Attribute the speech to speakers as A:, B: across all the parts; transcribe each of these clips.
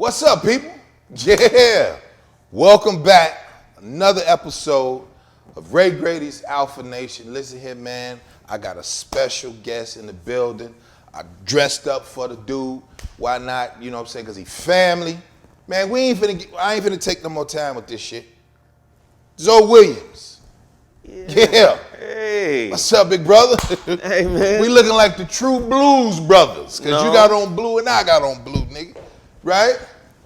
A: What's up, people? Yeah. Welcome back. Another episode of Ray Grady's Alpha Nation. Listen here, man. I got a special guest in the building. I dressed up for the dude. Why not? You know what I'm saying? Because he family. Man, I ain't finna take no more time with this shit. Zoe Williams. Yeah.
B: Hey.
A: What's up, big brother?
B: Hey, man.
A: We looking like the true blues brothers. Because you got on blue and I got on blue, nigga. Right?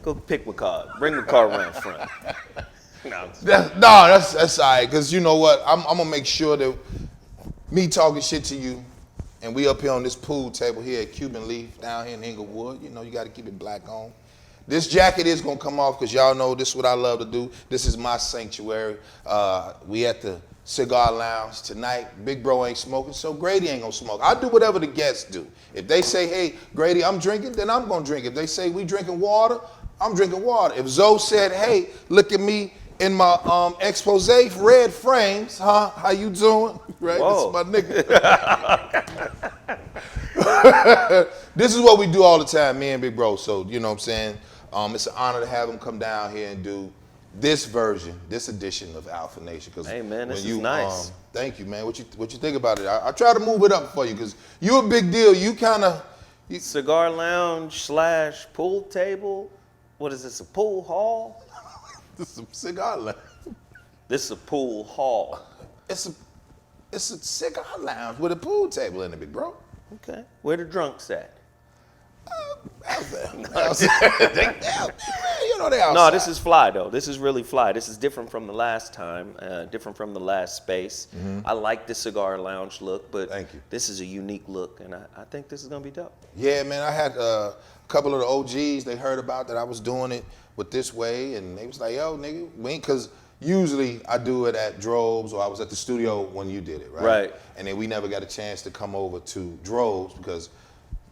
B: Go pick my car. Bring the car around front.
A: That's all right. Because you know what? I'm going to make sure that me talking shit to you and we up here on this pool table here at Cuban Leaf down here in Inglewood, you know, you got to keep it black on. This jacket is going to come off because y'all know this is what I love to do. This is my sanctuary. We at the Cigar Lounge tonight. Big bro ain't smoking, so Grady ain't gonna smoke. I do whatever the guests do. If they say, hey, Grady, I'm drinking, then I'm gonna drink. If they say we drinking water, I'm drinking water. If Zoe said, hey, look at me in my expose red frames, huh? How you doing? Right,
B: Whoa.
A: This is my nigga. This is what we do all the time, me and Big Bro. So, you know what I'm saying? It's an honor to have him come down here and do this version, this edition of Alpha Nation.
B: Hey man, this is nice.
A: Thank you, man. What you think about it? I try to move it up for you because you're a big deal. You kind of
B: Cigar lounge / pool table. What is this? A pool hall?
A: This is a cigar lounge.
B: This is a pool hall.
A: It's a cigar lounge with a pool table in it, big bro.
B: Okay. Where the drunks at?
A: Out there. You know they outside.
B: No, this is fly though. This is really fly. This is different from the last time, different from the last space. Mm-hmm. I like the cigar lounge look, but
A: thank you.
B: This is a unique look, and I think this is gonna be dope.
A: Yeah, man. I had a couple of the OGs. They heard about that I was doing it with this way, and they was like, "Yo, nigga, we ain't," because usually I do it at Droves or I was at the studio when you did it, right?
B: Right.
A: And then we never got a chance to come over to Droves because,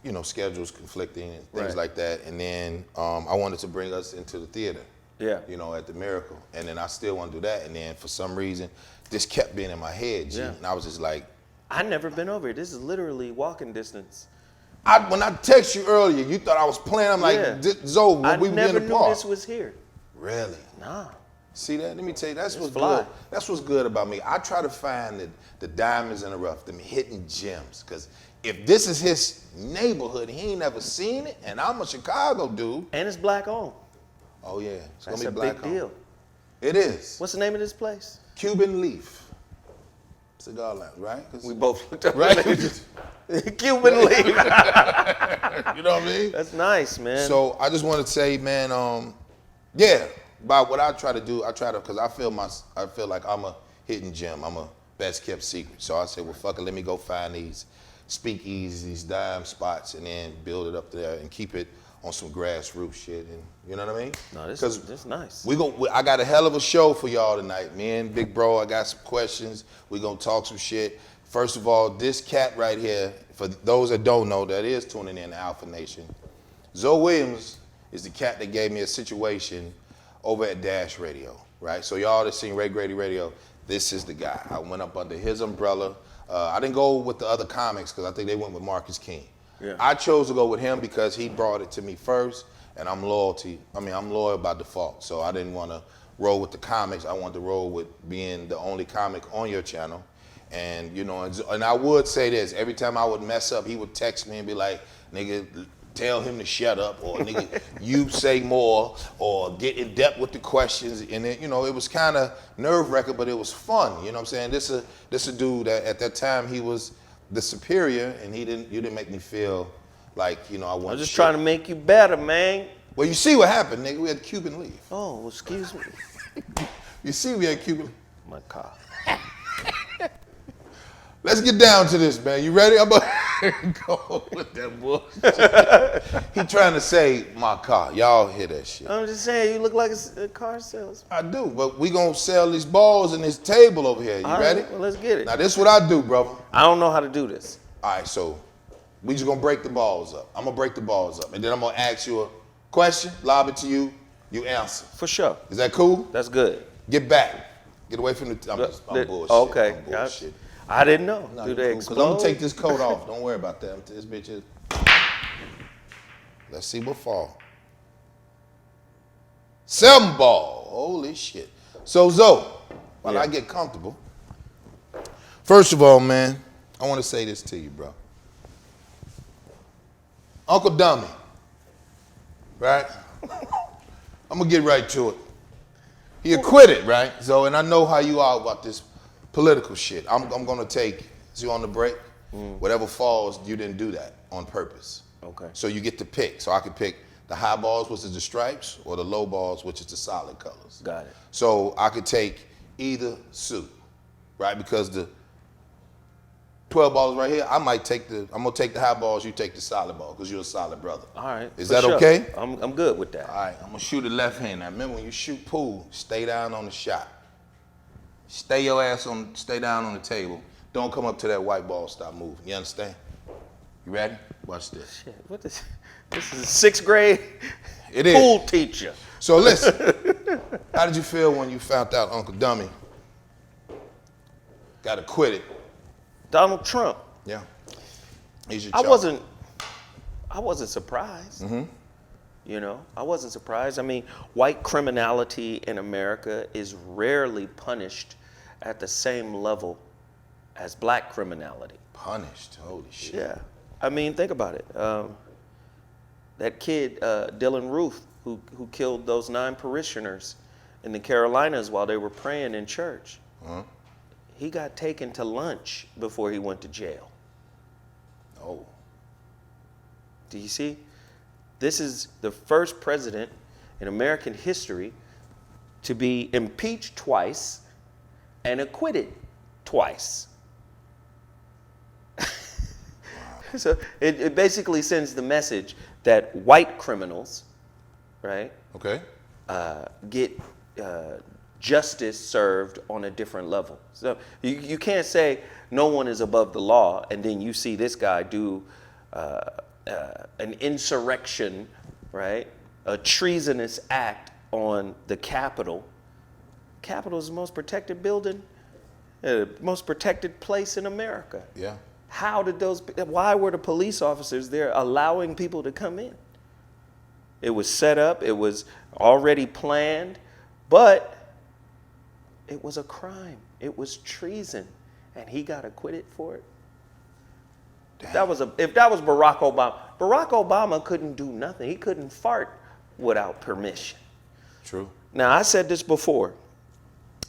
A: you know, schedules conflicting and things like that. And then I wanted to bring us into the theater, you know, at the Miracle. And then I still want to do that. And then for some reason, this kept being in my head, G. Yeah. And I was just like,
B: I never been over here. This is literally walking distance.
A: When I text you earlier, you thought I was playing. I'm like, Zoe, we be in the park.
B: I never knew this was here.
A: Really?
B: Nah.
A: See that? Let me tell you, that's what's good. That's what's good about me. I try to find the diamonds in the rough, them hidden gems. Because if this is his neighborhood, he ain't never seen it, and I'm a Chicago dude.
B: And it's black owned.
A: Oh yeah, it's
B: That's
A: gonna be black
B: a big deal.
A: It is.
B: What's the name of this place?
A: Cuban Leaf Cigar Lounge, right?
B: We both looked up.
A: Right?
B: Cuban Leaf.
A: You know what I mean?
B: That's nice, man.
A: So I just want to say, man, yeah. About what I try to do, because I feel like I'm a hidden gem. I'm a best kept secret. So I said, well, fuck it, let me go find these speakeasies, these dime spots, and then build it up there and keep it on some grassroots shit. And you know what I mean?
B: No, this is nice.
A: I got a hell of a show for y'all tonight. Me and Big Bro, I got some questions. We gonna talk some shit. First of all, this cat right here, for those that don't know, that is tuning in to Alpha Nation, Zoe Williams is the cat that gave me a situation over at Dash Radio, right? So y'all that seen Ray Grady Radio, this is the guy. I went up under his umbrella. I didn't go with the other comics because I think they went with Marcus King. Yeah. I chose to go with him because he brought it to me first, and I'm loyal by default. So I didn't want to roll with the comics. I wanted to roll with being the only comic on your channel. And you know, and I would say this, every time I would mess up, he would text me and be like, nigga, tell him to shut up, or nigga, you say more, or get in depth with the questions. And then, you know, it was kind of nerve-wracking, but it was fun. You know what I'm saying? This a dude that at that time he was the superior, and you didn't make me feel like, you know, I
B: was just trying to make you better, man.
A: Well, you see what happened, nigga. We had Cuban Leaf.
B: Oh, well, excuse me.
A: You see we had Cuban Leaf.
B: My car.
A: Let's get down to this, man. You ready? I'm about to go with that bullshit. He trying to say my car. Y'all hear that shit.
B: I'm just saying, you look like a car salesman.
A: I do, but we gonna sell these balls in this table over here. You ready?
B: Well, let's get it.
A: Now, this is what I do, brother.
B: I don't know how to do this.
A: All right, so we just gonna break the balls up. I'm gonna break the balls up, and then I'm gonna ask you a question, lob it to you, you answer.
B: For sure.
A: Is that cool?
B: That's good.
A: Get back. Get away from the, I'm bullshit.
B: Okay.
A: I'm bullshit.
B: I didn't know.
A: No,
B: do they
A: cool,
B: explode?
A: Because I'm going to take this coat off. Don't worry about that. This bitch is... Let's see what fall. 7 ball. Holy shit. So, Zoe, while
B: Yeah.
A: I get comfortable, first of all, man, I want to say this to you, bro. Uncle Dummy, right? I'm going to get right to it. He acquitted, right? So, and I know how you are about this political shit. I'm going to take you on the break. Whatever falls, you didn't do that on purpose.
B: Okay.
A: So you get to pick. So I could pick the high balls, which is the stripes, or the low balls, which is the solid colors.
B: Got it.
A: So I could take either suit, right? Because the 12 balls right here, I'm gonna take the high balls, you take the solid ball, because you're a solid brother.
B: All right.
A: Is
B: for
A: that
B: sure.
A: okay?
B: I'm good with that.
A: All right, I'm gonna shoot it left hand. Now remember, when you shoot pool, stay down on the shot. Stay down on the table. Don't come up to that white ball, stop moving. You understand? You ready? Watch this.
B: Shit, what this is a 6th grade
A: It is.
B: pool teacher.
A: So listen, how did you feel when you found out Uncle Dummy got acquitted?
B: Donald Trump.
A: Yeah. He's your
B: I
A: child.
B: wasn't surprised. You know, I wasn't surprised. I mean, white criminality in America is rarely punished at the same level as black criminality.
A: Punished. Holy shit.
B: Yeah. I mean, think about it. That kid, Dylan Ruth, who killed those 9 parishioners in the Carolinas while they were praying in church. He got taken to lunch before he went to jail.
A: Oh.
B: Do you see? This is the first president in American history to be impeached twice and acquitted twice. So it basically sends the message that white criminals, right,
A: Okay.
B: get justice served on a different level. So you can't say no one is above the law, and then you see this guy do an insurrection, right, a treasonous act on the Capitol. Capitol is the most protected building, most protected place in America.
A: Yeah.
B: Why were the police officers there allowing people to come in? It was set up, it was already planned, but it was a crime. It was treason, and he got acquitted for it. If that was Barack Obama couldn't do nothing. He couldn't fart without permission.
A: True.
B: Now, I said this before.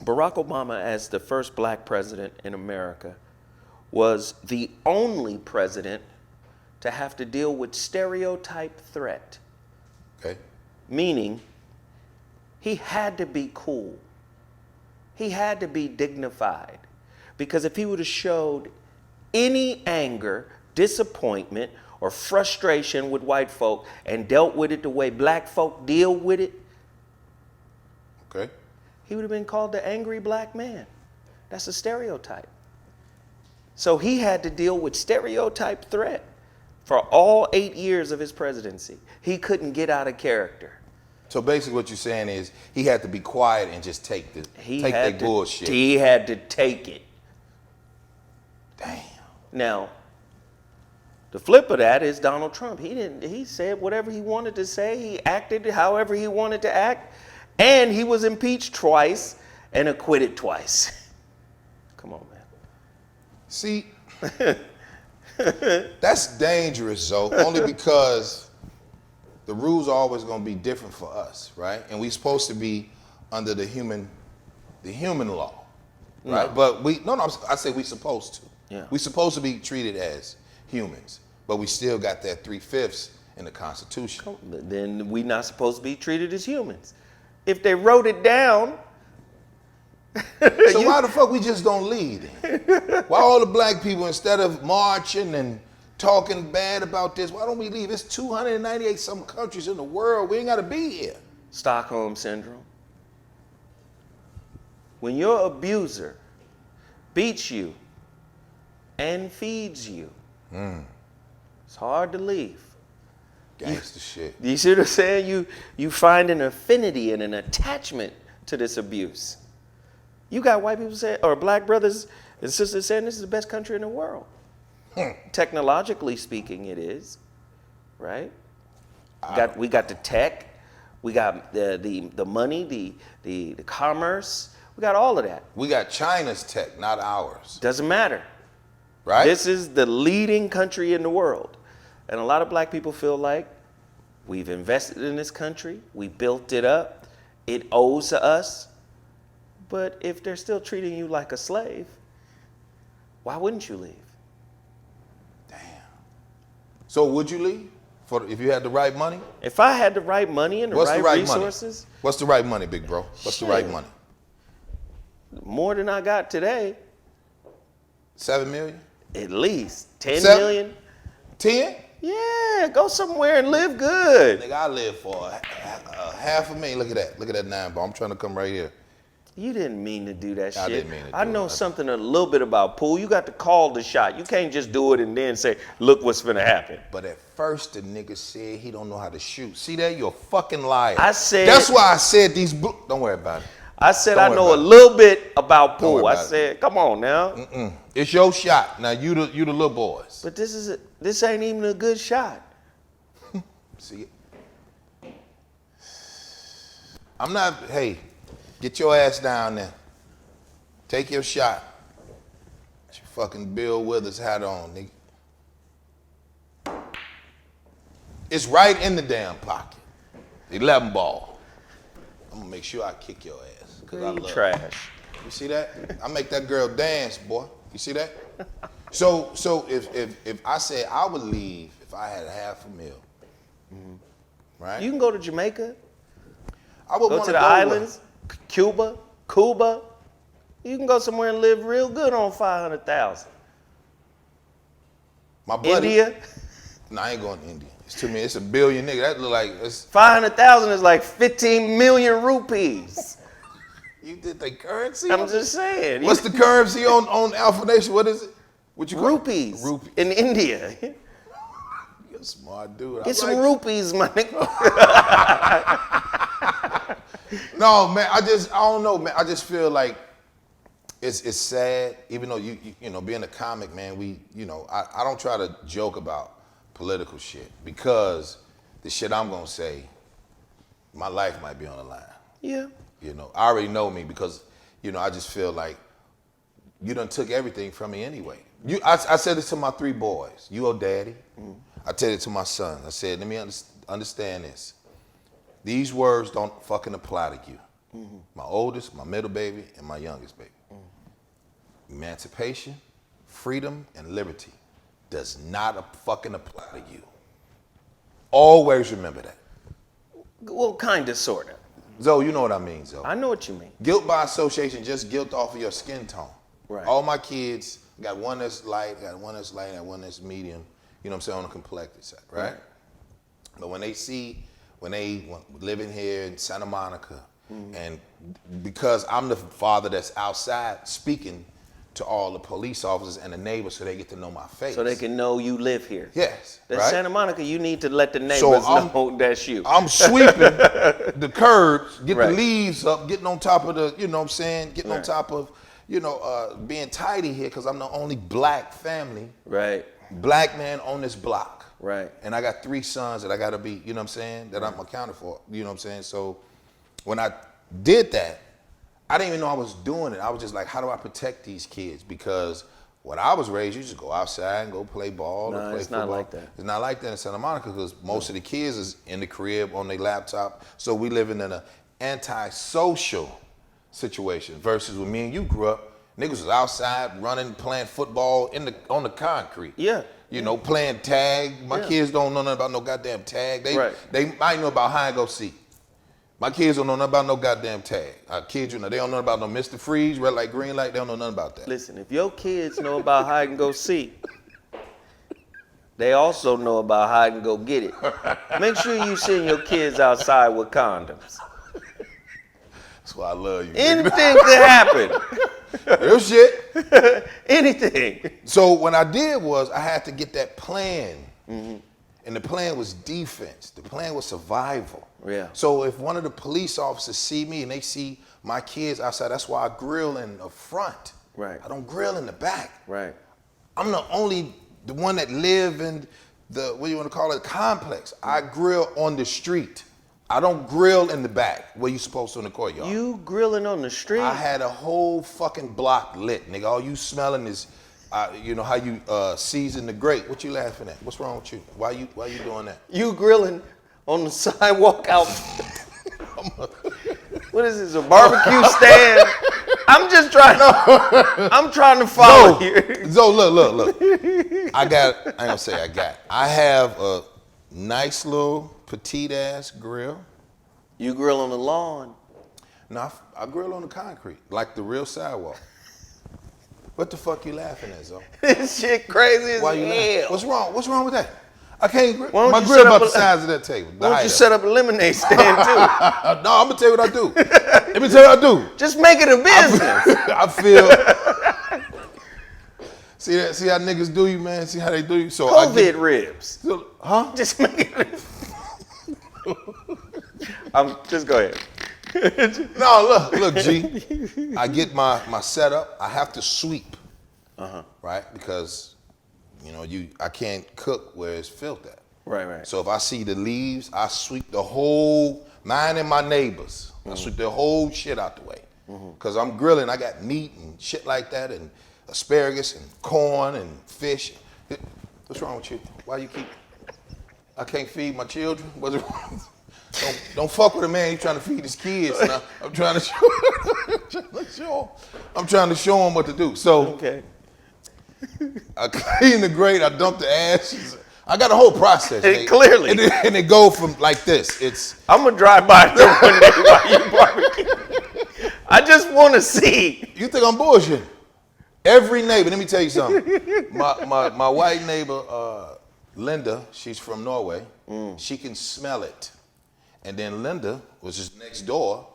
B: Barack Obama, as the first black president in America, was the only president to have to deal with stereotype threat.
A: Okay.
B: Meaning, he had to be cool. He had to be dignified. Because if he would have showed any anger, disappointment, or frustration with white folk and dealt with it the way black folk deal with it,
A: Okay.
B: he would have been called the angry black man. That's a stereotype. So he had to deal with stereotype threat for all 8 years of his presidency. He couldn't get out of character.
A: So basically what you're saying is he had to be quiet and just take that bullshit.
B: He had to take it.
A: Damn.
B: Now, the flip of that is Donald Trump. He said whatever he wanted to say. He acted however he wanted to act. And he was impeached twice and acquitted twice. Come on, man.
A: See, that's dangerous, though, only because the rules are always going to be different for us, right? And we're supposed to be under the human law, right?
B: No.
A: But I say we're supposed to.
B: Yeah.
A: We're supposed to be treated as humans, but we still got that 3/5 in the Constitution.
B: Then we're not supposed to be treated as humans. If they wrote it down.
A: So why the fuck we just don't lead? Why all the black people, instead of marching and talking bad about this, why don't we leave? It's 298 some countries in the world. We ain't got to be here.
B: Stockholm Syndrome. When your abuser beats you and feeds you, it's hard to leave.
A: Gangsta shit.
B: You see what I'm saying? You find an affinity and an attachment to this abuse. You got white people saying, or black brothers and sisters saying this is the best country in the world. Technologically speaking, it is, right? We got the tech, We got the money, the commerce. We got all of that.
A: We got China's tech, not ours.
B: Doesn't matter.
A: Right?
B: This is the leading country in the world. And a lot of black people feel like we've invested in this country. We built it up. It owes to us. But if they're still treating you like a slave, why wouldn't you leave?
A: Damn. So would you leave if you had the right money?
B: If I had the right money and the right resources.
A: Money? What's the right money, big bro? What's the right money?
B: More than I got today.
A: 7 million?
B: At least 10
A: 7?
B: million.
A: 10?
B: Yeah, go somewhere and live good.
A: Nigga, I live for a $500,000. Look at that. Look at that 9 ball. I'm trying to come right here.
B: You didn't mean to do that shit.
A: I didn't mean to do
B: I know
A: it.
B: something a little bit about pool. You got to call the shot. You can't just do it and then say, look what's finna happen.
A: But at first, the nigga said he don't know how to shoot. See that? You're a fucking liar.
B: I said.
A: That's why I said these. Don't worry about it.
B: I said
A: Don't
B: I
A: worry
B: know a
A: about it.
B: little bit about
A: Don't
B: pool.
A: worry
B: I
A: about it.
B: said, come on now.
A: It's your shot. Now you the little boys.
B: But this ain't even a good shot.
A: See it? I'm not. Hey, get your ass down there. Take your shot. Get your fucking Bill Withers hat on, nigga. It's right in the damn pocket. 11 ball. I'm gonna make sure I kick your ass. Cause I
B: You
A: love
B: trash.
A: it. You see that? I make that girl dance, boy. You see that? So if I said I would leave if I had $500,000, right?
B: You can go to Jamaica,
A: I would
B: go
A: wanna
B: to the islands, Cuba. You can go somewhere and live real good on 500,000.
A: My buddy.
B: India,
A: No, I ain't going to India. It's too many. It's $1 billion, nigga. That look like it's.
B: 500,000 is like 15 million rupees.
A: You did the currency?
B: I'm just saying.
A: What's the currency on Alpha Nation? What is it? What you call it?
B: Rupees.
A: Rupees.
B: In India.
A: You're a smart dude.
B: Get some rupees, my nigga.
A: No, man. I don't know, man. I just feel like it's sad. Even though you know, being a comic, man, I don't try to joke about political shit because the shit I'm gonna say, my life might be on the line.
B: Yeah.
A: You know, I already know me because, I just feel like you done took everything from me anyway. I said it to my 3 boys. You owe daddy. I said it to my son. I said, let me understand this. These words don't fucking apply to you. My oldest, my middle baby, and my youngest baby. Emancipation, freedom, and liberty does not fucking apply to you. Always remember that.
B: Well, kind of, sort of.
A: Zoe, you know what I mean, Zoe.
B: I know what you mean.
A: Guilt by association, just guilt off of your skin tone.
B: Right.
A: All my kids, got one that's light, got one that's light, and one that's medium, you know what I'm saying, on the complected side, right? But when they living here in Santa Monica, and because I'm the father that's outside speaking to all the police officers and the neighbors so they get to know my face.
B: So they can know you live here.
A: Yes,
B: That's
A: right?
B: Santa Monica, you need to let the neighbors know that's you.
A: I'm sweeping the curbs, get
B: Right.
A: the leaves up, getting on top of the, you know what I'm saying, getting on
B: Right.
A: top of, being tidy here because I'm the only black family,
B: Right.
A: black man on this block.
B: Right.
A: And I got 3 sons that I gotta be, you know what I'm saying, that I'm accounted for, you know what I'm saying? So when I did that, I didn't even know I was doing it. I was just like, how do I protect these kids? Because when I was raised, you just go outside and go play ball or
B: No,
A: play
B: it's
A: football.
B: not like that.
A: It's not like that in Santa Monica because most of the kids is in the crib on their laptop. So we living in an antisocial situation versus when me and you grew up, niggas was outside running, playing football on the concrete.
B: Yeah.
A: Playing tag. My
B: Yeah.
A: kids don't know nothing about no goddamn tag.
B: Right.
A: They might know about hide and go seek. My kids don't know nothing about no goddamn tag. I kid you not. They don't know about no Mr. Freeze, red light, green light. They don't know nothing about that.
B: Listen, if your kids know about hide and go seek, they also know about hide and go get it. Make sure you send your kids outside with condoms.
A: That's why I love you.
B: Anything could happen.
A: Real shit.
B: Anything.
A: So what I did was I had to get that plan. And the plan was defense. The plan was survival.
B: Yeah.
A: So if one of the police officers see me and they see my kids outside, that's why I grill in the front.
B: Right.
A: I don't grill in the back.
B: Right.
A: I'm the one that live in the, what do you want to call it, complex. I grill on the street. I don't grill in the back where you supposed to in the courtyard.
B: You grilling on the street?
A: I had a whole fucking block lit, nigga. All you smelling is, you know how you season the grate. What you laughing at? What's wrong with you? Why you doing that?
B: You grilling on the sidewalk out. What is this? A barbecue stand? I'm just trying. I'm trying to follow here.
A: So look. I ain't gonna say I got. I have a nice little petite ass grill.
B: You grill on the lawn.
A: No, I grill on the concrete, like the real sidewalk. What the fuck you laughing at, Zo?
B: This shit crazy as
A: Why you laughing?
B: hell.
A: What's wrong? What's wrong with that? I can't grill.
B: Why don't
A: My
B: you
A: grill
B: set
A: about
B: up
A: the size of that table.
B: Why don't you set up a lemonade stand too?
A: No, I'm gonna tell you what I do. Let me tell you what I do.
B: Just make it a business.
A: I feel. See how niggas do you, man. See how they do you. So
B: COVID ribs.
A: Huh?
B: Just make it. Just go ahead.
A: No, look, G. I get my setup. I have to sweep, right? Because, you know, I can't cook where it's filth at.
B: Right.
A: So if I see the leaves, I sweep the whole, mine and my neighbors. I sweep the whole shit out the way. Because I'm grilling, I got meat and shit like that, and asparagus and corn and fish. What's wrong with you? Why you keep? I can't feed my children. What's wrong? Don't fuck with a man. He's trying to feed his kids. Now I'm trying to show him what to do. So
B: Okay.
A: I clean the grate. I dump the ashes. I got a whole process. Nate.
B: Clearly.
A: And it go from like this.
B: I'm gonna drive by there one day while you barbecue. I just want to see.
A: You think I'm bullshitting? Every neighbor. Let me tell you something. My white neighbor, Linda. She's from Norway. She can smell it. And then Linda, which is next door,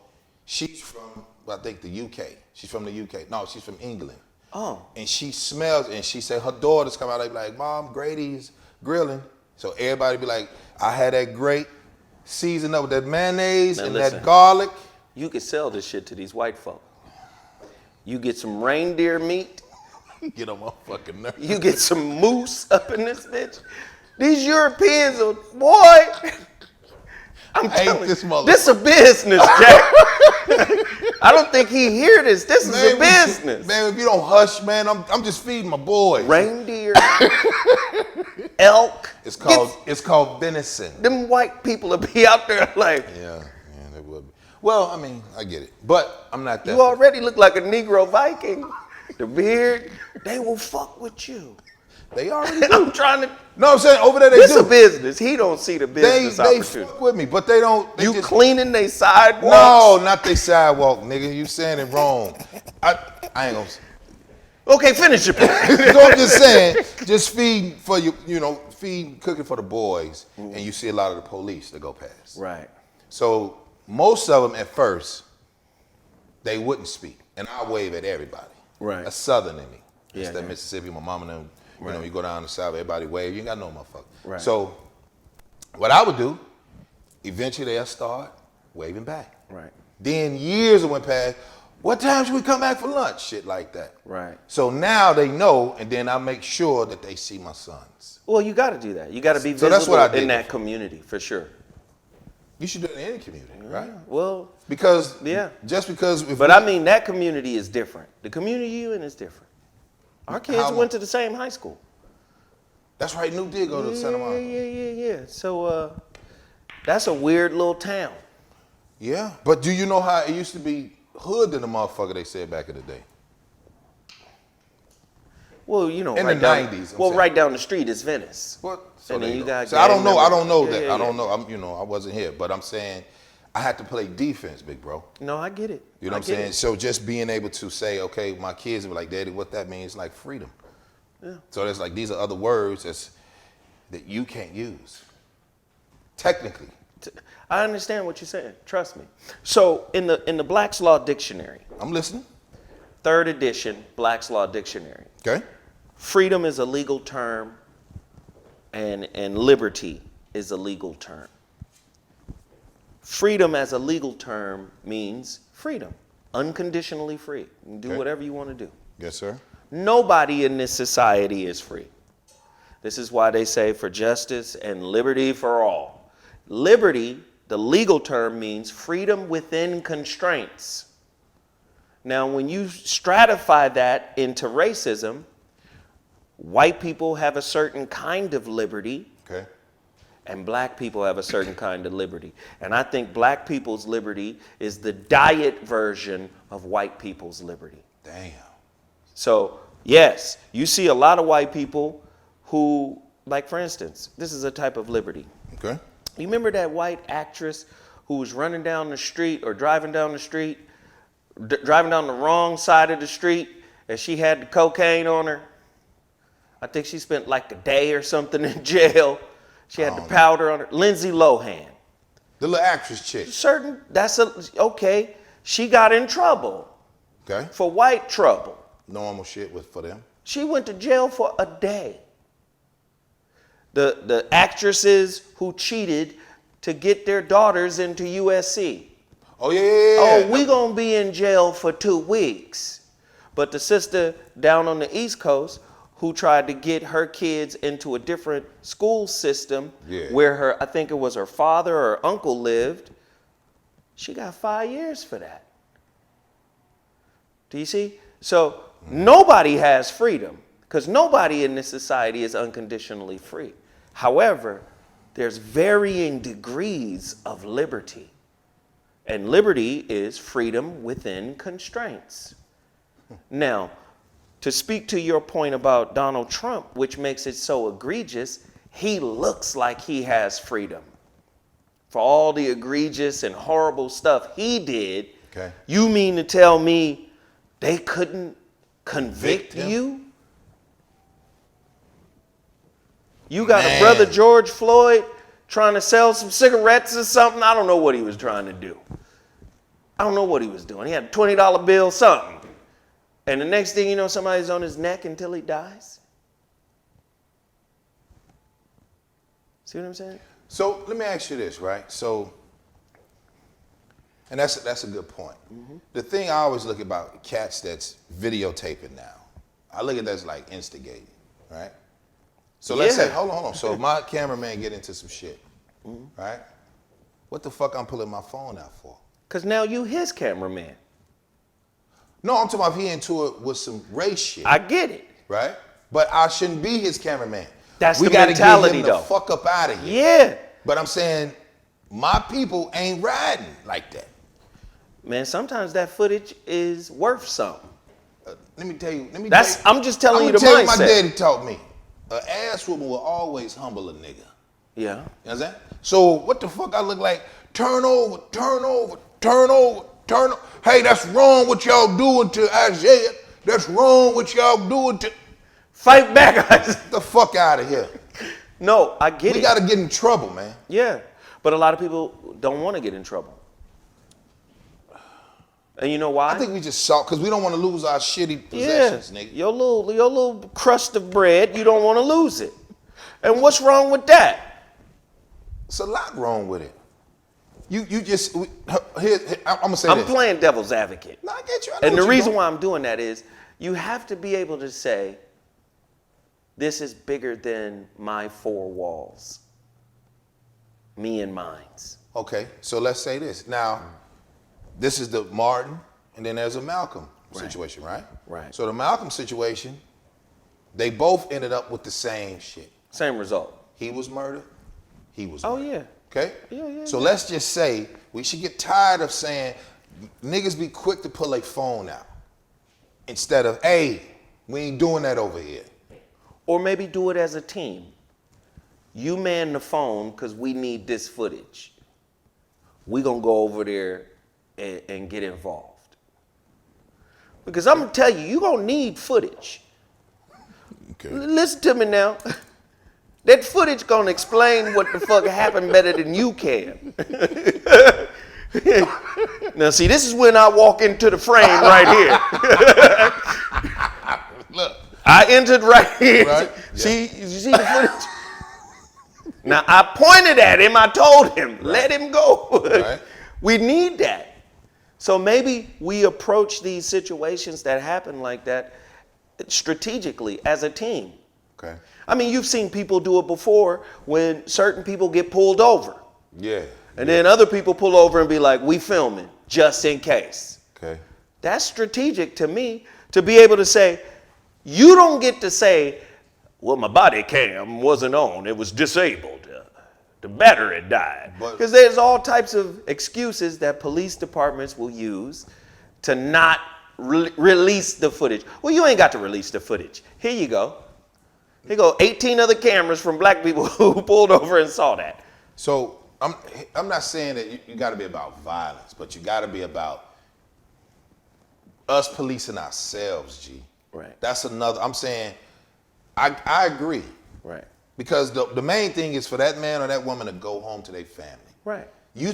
A: she's from, I think, the UK. She's from the UK. No, she's from England.
B: Oh.
A: And she smells, and she said her daughters come out, they be like, Mom, Grady's grilling. So everybody be like, I had that great season up with that mayonnaise and
B: listen.
A: that garlic.
B: You could sell this shit to these white folk. You get some reindeer meat.
A: Get on my fucking nerves.
B: You get some moose up in this bitch. These Europeans are, boy. I'm telling you, this a business, Jack. I don't think he hear this. This is a business.
A: Man, if you don't hush, man, I'm just feeding my boys.
B: Reindeer, elk.
A: It's called venison.
B: Them white people will be out there like.
A: Yeah, they would be. Well, I mean, I get it, but I'm not that.
B: You already look like a Negro Viking. The beard, they will fuck with you.
A: They already do.
B: I'm trying to.
A: No, I'm saying over there they
B: This
A: do.
B: a business. He don't see the business
A: They
B: opportunity.
A: fuck with me, but they don't. They
B: You
A: just,
B: cleaning they sidewalks?
A: No, not they sidewalk, nigga. You saying it wrong. I ain't gonna.
B: Okay, finish your point.
A: So I'm just saying, just feed for cooking for the boys, and you see a lot of the police that go past.
B: Right.
A: So most of them at first, they wouldn't speak, and I wave at everybody.
B: Right.
A: That's Southern in me.
B: Yeah,
A: It's that
B: yeah.
A: Mississippi, my mama and them. You know,
B: Right.
A: you go down the South, everybody wave. You ain't got no motherfucker.
B: Right.
A: So what I would do, eventually they'll start waving back.
B: Right.
A: Then years went past. What time should we come back for lunch? Shit like that.
B: Right.
A: So now they know, and then I make sure that they see my sons.
B: Well, you got to do that. You got to be
A: So
B: visible
A: that's what I did.
B: in that community for sure.
A: You should do it in any community, right?
B: Well,
A: Because
B: Yeah.
A: just because.
B: but I mean that community is different. The community you in is different. Our kids
A: How-
B: went to the same high school.
A: That's right. New did go to Santa Monica.
B: Yeah. So that's a weird little town.
A: Yeah, but do you know how it used to be hood than the motherfucker they said back in the day?
B: Well, you know,
A: In
B: right
A: the
B: down,
A: 90s, I'm
B: well,
A: saying.
B: right down the street is Venice.
A: What?
B: And then you got
A: So I don't
B: gang
A: know. I don't
B: members.
A: know
B: Yeah,
A: that.
B: yeah,
A: I don't
B: yeah.
A: know. I wasn't here, but I'm saying I had to play defense, big bro.
B: No, I get it.
A: You know what I'm saying? So just being able to say, okay, my kids were like, Daddy, what that means is like freedom.
B: Yeah.
A: So there's like these are other words that you can't use. Technically.
B: I understand what you're saying. Trust me. So in the Black's Law Dictionary,
A: I'm listening.
B: 3rd edition Black's Law Dictionary,
A: Okay.
B: freedom is a legal term, and liberty is a legal term. Freedom as a legal term means freedom, unconditionally free. You can do
A: Okay.
B: whatever you want to do.
A: Yes, sir.
B: Nobody in this society is free. This is why they say for justice and liberty for all. Liberty the legal term means freedom within constraints. Now, when you stratify that into racism, white people have a certain kind of liberty.
A: Okay.
B: And black people have a certain kind of liberty. And I think black people's liberty is the diet version of white people's liberty.
A: Damn.
B: So, yes, you see a lot of white people who, like for instance, this is a type of liberty.
A: Okay.
B: You remember that white actress who was running down the street or driving down the street, driving down the wrong side of the street, and she had the cocaine on her? I think she spent like a day or something in jail. She had the powder on her. Lindsay Lohan.
A: The little actress chick.
B: Okay. She got in trouble.
A: Okay.
B: For white trouble.
A: Normal shit for them.
B: She went to jail for a day. The actresses who cheated to get their daughters into USC.
A: Oh, yeah.
B: Oh, we gonna be in jail for 2 weeks. But the sister down on the East Coast who tried to get her kids into a different school system where I think it was her father or uncle lived, she got 5 years for that. Do you see? So nobody has freedom because nobody in this society is unconditionally free. However, there's varying degrees of liberty. And liberty is freedom within constraints. Now, to speak to your point about Donald Trump, which makes it so egregious, he looks like he has freedom. For all the egregious and horrible stuff he did, you mean to tell me they couldn't convict you? You got a brother George Floyd trying to sell some cigarettes or something? I don't know what he was trying to do. I don't know what he was doing. He had a $20 bill, something. And the next thing you know, somebody's on his neck until he dies. See what I'm saying?
A: So let me ask you this, right? So, and that's a good point. The thing I always look about cats that's videotaping now, I look at that as like instigating, right? So let's say, hold on. So if my cameraman get into some shit, right? What the fuck I'm pulling my phone out for?
B: Because now you his cameraman.
A: No, I'm talking about if he into it with some race shit.
B: I get it.
A: Right? But I shouldn't be his cameraman.
B: That's the
A: mentality,
B: mentality,
A: though.
B: though.
A: Fuck up out of here.
B: Yeah.
A: But I'm saying my people ain't riding like that.
B: Man, sometimes that footage is worth something.
A: Let me tell you.
B: I'm just telling you the
A: mindset.
B: mindset.
A: My daddy taught me. An ass woman will always humble a nigga.
B: Yeah.
A: You understand? So what the fuck I look like? Turn over, turn over, turn over, turn over. Hey, that's wrong what y'all doing to Isaiah. That's wrong what y'all doing to...
B: Fight back, Isaiah.
A: Get the fuck out of here.
B: No, I get it.
A: We got to get in trouble, man.
B: Yeah. But a lot of people don't want to get in trouble. And you know why?
A: I think we just saw, because we don't want to lose our shitty possessions, nigga.
B: Your little crust of bread, you don't want to lose it. And what's wrong with that?
A: It's a lot wrong with it. I'm going to say this.
B: I'm playing devil's advocate.
A: No, I get you.
B: And the reason why I'm doing that is you have to be able to say, this is bigger than my four walls. Me and mine's.
A: Okay, so let's say this. Now, this is the Martin, and then there's a Malcolm situation, right?
B: Right.
A: So the Malcolm situation, they both ended up with the same shit.
B: Same result.
A: He was murdered. He was murdered.
B: Oh, yeah.
A: Okay?
B: Yeah.
A: So let's just say we should get tired of saying niggas be quick to pull a phone out instead of, hey, we ain't doing that over here.
B: Or maybe do it as a team. You man the phone because we need this footage. We gonna go over there and get involved. Because I'm gonna tell you, you gonna need footage.
A: Okay.
B: Listen to me now. That footage gonna explain what the fuck happened better than you can. Now see, this is when I walk into the frame right here.
A: Look.
B: I entered right here.
A: Right?
B: See, you see the footage? Now, I pointed at him. I told him, let him go.
A: Right.
B: We need that. So maybe we approach these situations that happen like that strategically as a team.
A: Okay.
B: I mean, you've seen people do it before when certain people get pulled over.
A: Yeah.
B: And then other people pull over and be like, we filming, just in case.
A: Okay.
B: That's strategic to me, to be able to say, you don't get to say, well, my body cam wasn't on, it was disabled. The battery died. Because there's all types of excuses that police departments will use to not release the footage. Well, you ain't got to release the footage. Here you go. Here you go, 18 other cameras from black people who pulled over and saw that.
A: So I'm not saying that you got to be about violence, but you got to be about us policing ourselves, G.
B: Right.
A: That's another. I'm saying I agree.
B: Right.
A: Because the main thing is for that man or that woman to go home to their family.
B: Right.
A: You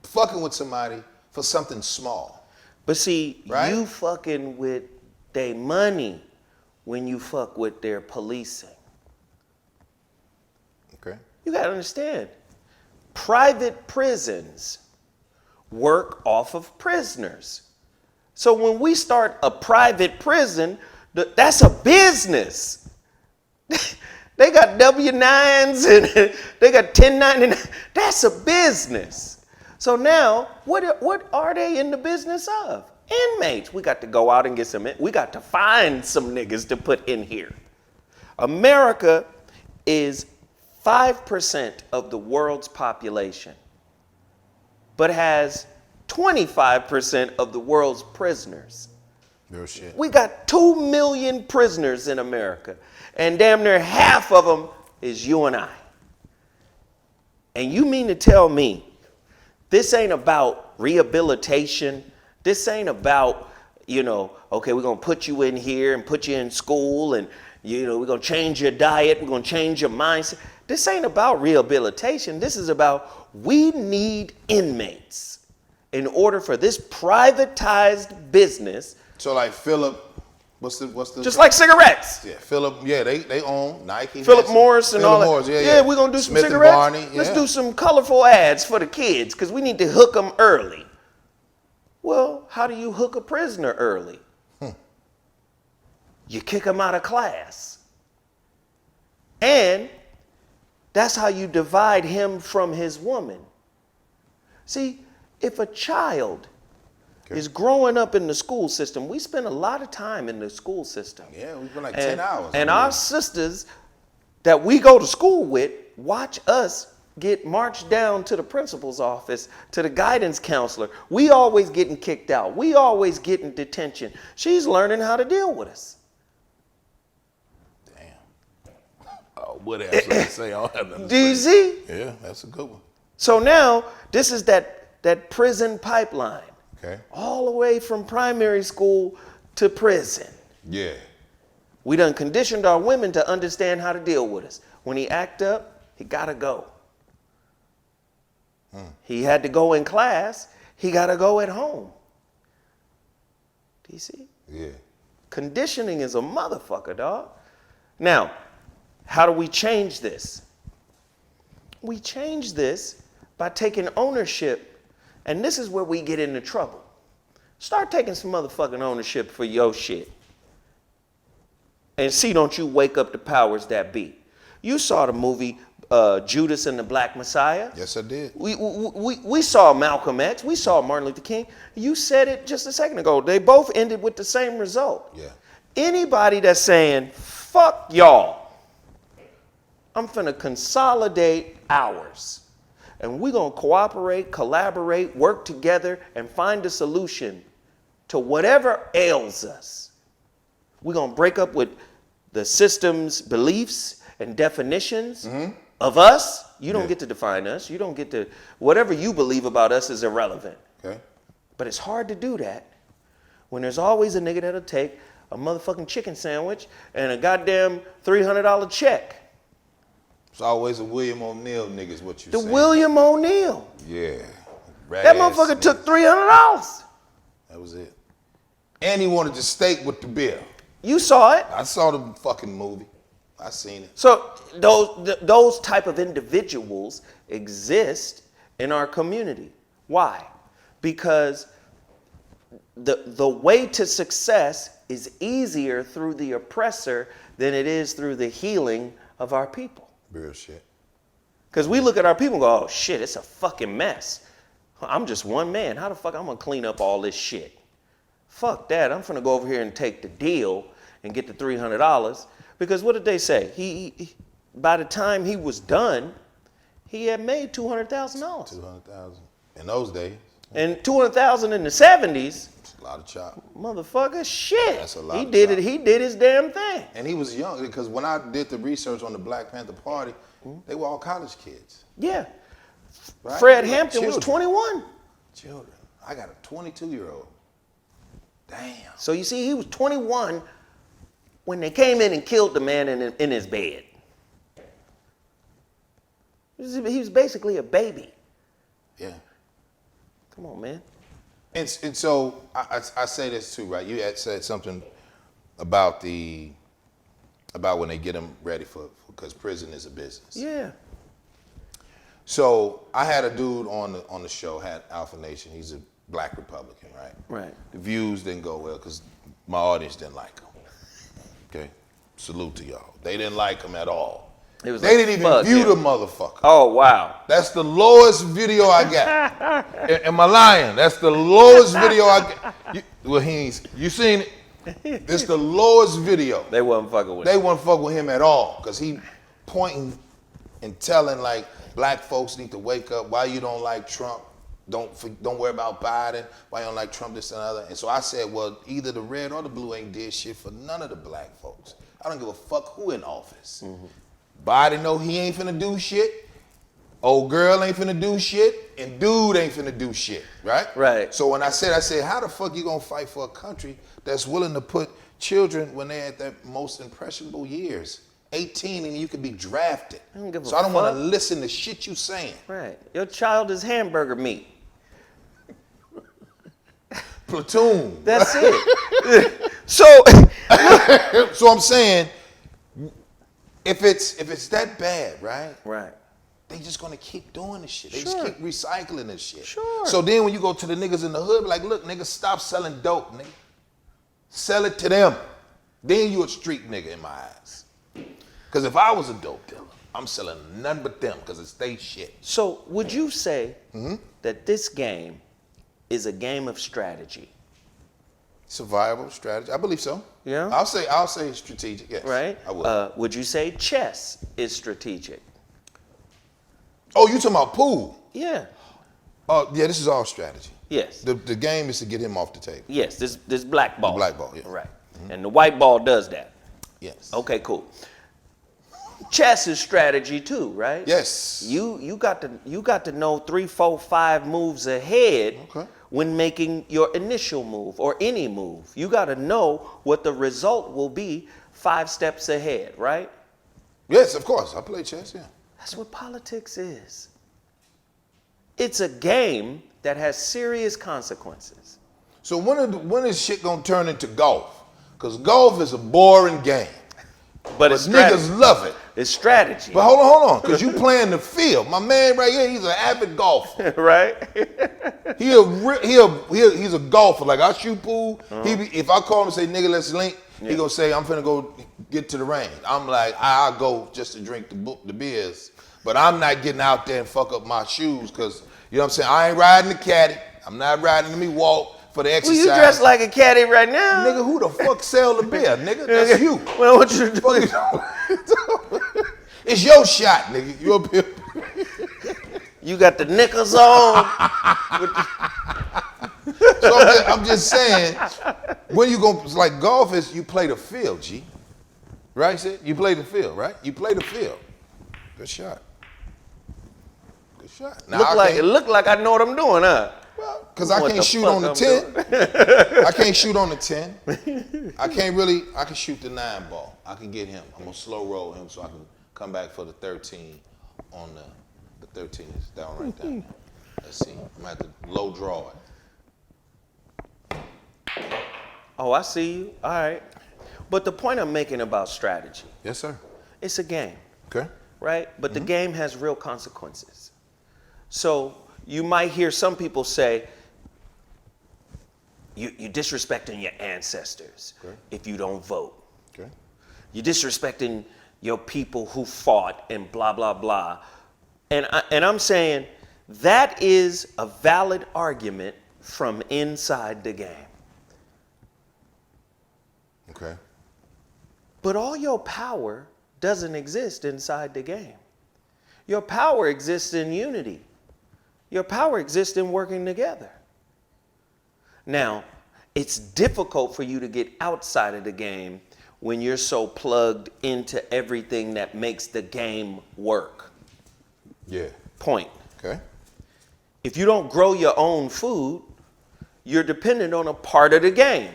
A: fucking with somebody for something small.
B: But see,
A: right?
B: You fucking with their money when you fuck with their policing.
A: Okay.
B: You gotta understand, private prisons work off of prisoners. So when we start a private prison, that's a business. They got W-9s and they got 1099. That's a business. So now, what are they in the business of? Inmates. We got to go out and get some, we got to find some niggas to put in here. America is 5% of the world's population, but has 25% of the world's prisoners.
A: Real shit.
B: We got 2 million prisoners in America, and damn near half of them is you and I. And you mean to tell me this ain't about rehabilitation? This ain't about, okay, we're going to put you in here and put you in school and, we're going to change your diet. We're going to change your mindset. This ain't about rehabilitation. This is about we need inmates in order for this privatized business.
A: So like Philip, what's the
B: just like cigarettes.
A: Yeah, Philip. Yeah, they own Nike.
B: Philip Morris and all that.
A: Morris,
B: yeah, we're gonna do some
A: Smith
B: cigarettes.
A: And Barney,
B: Let's do some colorful ads for the kids because we need to hook them early. Well, how do you hook a prisoner early? You kick him out of class, and that's how you divide him from his woman. See, if a child is growing up in the school system, we spend a lot of time in the school system.
A: Yeah, we spend like 10 hours.
B: And our sisters that we go to school with watch us get marched down to the principal's office, to the guidance counselor. We always getting kicked out. We always getting detention. She's learning how to deal with us.
A: What else I say? I don't have nothing to
B: Do
A: say.
B: you see?
A: Yeah, that's a good one.
B: So now this is that prison pipeline.
A: Okay.
B: All the way from primary school to prison.
A: Yeah.
B: We done conditioned our women to understand how to deal with us. When he act up, he gotta go. He had to go in class, he gotta go at home. Do you see?
A: Yeah.
B: Conditioning is a motherfucker, dog. Now, how do we change this? We change this by taking ownership, and this is where we get into trouble. Start taking some motherfucking ownership for your shit. And see, don't you wake up the powers that be. You saw the movie Judas and the Black Messiah.
A: Yes, I did.
B: We saw Malcolm X. We saw Martin Luther King. You said it just a second ago. They both ended with the same result.
A: Yeah.
B: Anybody that's saying, fuck y'all, I'm finna consolidate ours. And we're gonna cooperate, collaborate, work together, and find a solution to whatever ails us. We're gonna break up with the system's beliefs and definitions of us. You don't get to define us. You don't get to, whatever you believe about us is irrelevant.
A: Okay.
B: But it's hard to do that when there's always a nigga that'll take a motherfucking chicken sandwich and a goddamn $300 check.
A: It's always a William O'Neill nigga is what you say.
B: The William O'Neill.
A: Yeah.
B: That motherfucker took $300.
A: That was it. And he wanted the steak with the bill.
B: You saw it.
A: I saw the fucking movie. I seen it.
B: So those type of individuals exist in our community. Why? Because the way to success is easier through the oppressor than it is through the healing of our people.
A: Real shit.
B: Because we look at our people and go, oh shit, it's a fucking mess. I'm just one man. How the fuck I'm gonna clean up all this shit? Fuck that. I'm finna go over here and take the deal and get the $300. Because what did they say? He by the time he was done, he had made $200,000.
A: 200,000 in those days.
B: And 200,000 in the 70s.
A: It's a lot of chop.
B: Motherfucker, shit.
A: That's a lot.
B: He did it. He did his damn thing.
A: And he was young because when I did the research on the Black Panther Party, they were all college kids.
B: Yeah.
A: Right?
B: Fred
A: Like
B: Hampton was 21.
A: Children. I got a 22-year-old. Damn.
B: So you see, he was 21 when they came in and killed the man in his bed. He was basically a baby.
A: Yeah.
B: Come on, man.
A: And so I say this too, right? You had said something about when they get them ready because prison is a business.
B: Yeah.
A: So I had a dude on the show, had Alpha Nation. He's a Black Republican, right?
B: Right.
A: The views didn't go well because my audience didn't like him. Okay, salute to y'all. They didn't like him at all.
B: It was
A: They
B: like,
A: didn't even view the motherfucker.
B: Oh wow.
A: That's the lowest video I got. Am I lying? That's the lowest video I got. You seen it? This the lowest video.
B: They wasn't fucking with
A: They
B: him.
A: won't fuck with him at all because he pointing and telling like black folks need to wake up. Why you don't like Trump? Don't worry about Biden. Why you don't like Trump? This and other. And so I said, well, either the red or the blue ain't did shit for none of the black folks. I don't give a fuck who in office. Mm-hmm. Biden know he ain't finna do shit. Old girl ain't finna do shit. And dude ain't finna do shit. Right?
B: Right.
A: So when I said, how the fuck you gonna fight for a country that's willing to put children when they're at their most impressionable years? 18 and you could be drafted.
B: I don't give a
A: so I don't want to
B: fuck.
A: listen to shit you saying.
B: Right. Your child is hamburger meat.
A: Platoon.
B: That's it. So
A: So I'm saying, if it's that bad, right?
B: Right.
A: They just gonna keep doing this shit. They
B: Sure.
A: just keep recycling this shit.
B: Sure.
A: So then when you go to the niggas in the hood, be like, look, nigga, stop selling dope, nigga. Sell it to them. Then you a street nigga in my eyes. Because if I was a dope dealer, I'm selling nothing but them because it's they shit.
B: So would you say that this game is a game of strategy?
A: Survival strategy. I believe so.
B: Yeah?
A: I'll say strategic, yes.
B: Right?
A: I would.
B: Would you say chess is strategic?
A: Oh, you talking about pool?
B: Yeah.
A: Oh, yeah, this is all strategy.
B: Yes.
A: The game is to get him off the table.
B: Yes, this black ball.
A: The black ball, yeah.
B: Right. And the white ball does that.
A: Yes.
B: Okay, cool. Chess is strategy too, right?
A: Yes.
B: You got to know 3, 4, 5 moves ahead
A: Okay.
B: when making your initial move or any move. You got to know what the result will be 5 steps ahead, right?
A: Yes, of course. I play chess, yeah.
B: That's what politics is. It's a game that has serious consequences.
A: So when is shit gonna turn into golf? Because golf is a boring game.
B: But it's
A: niggas
B: strategy.
A: love it.
B: It's strategy.
A: But hold on, because you playing the field. My man right here, he's an avid golfer.
B: Right?
A: He's a golfer. Like I shoot pool. If I call him and say, nigga, let's link, he gonna say, I'm finna go get to the range. I'm like, I'll go just to drink the beers. But I'm not getting out there and fuck up my shoes because, you know what I'm saying? I ain't riding the caddy. I'm not riding, let me walk for the
B: Well,
A: exercise.
B: you dress like a caddy right now.
A: Nigga, who the fuck sell the beer, nigga? That's you.
B: Well, I want you to do.
A: It's your shot, nigga. You up here.
B: You got the knickers on.
A: So I'm just saying, when you go, like golf is, you play the field, G. Right, Sid? You play the field, right? You play the field. Good shot. Good shot. Now,
B: It looked like I know what I'm doing, huh?
A: Well, because I
B: What
A: can't
B: the
A: shoot
B: fuck
A: on the
B: I'm
A: 10. I can't shoot on the 10. I can shoot the 9 ball. I can get him. I'm going to slow roll him so I can come back for the 13 on the 13 is down right there. Let's see. I'm going to have to low draw it.
B: Oh, I see you. All right. But the point I'm making about strategy,
A: Yes, sir.
B: it's a game,
A: Okay.
B: right? But the game has real consequences. So you might hear some people say, you're disrespecting your ancestors if you don't vote.
A: Okay.
B: You're disrespecting your people who fought and blah, blah, blah. And I'm saying that is a valid argument from inside the game.
A: Okay.
B: But all your power doesn't exist inside the game. Your power exists in unity. Your power exists in working together. Now, it's difficult for you to get outside of the game when you're so plugged into everything that makes the game work.
A: Yeah.
B: Point.
A: Okay.
B: If you don't grow your own food, you're dependent on a part of the game.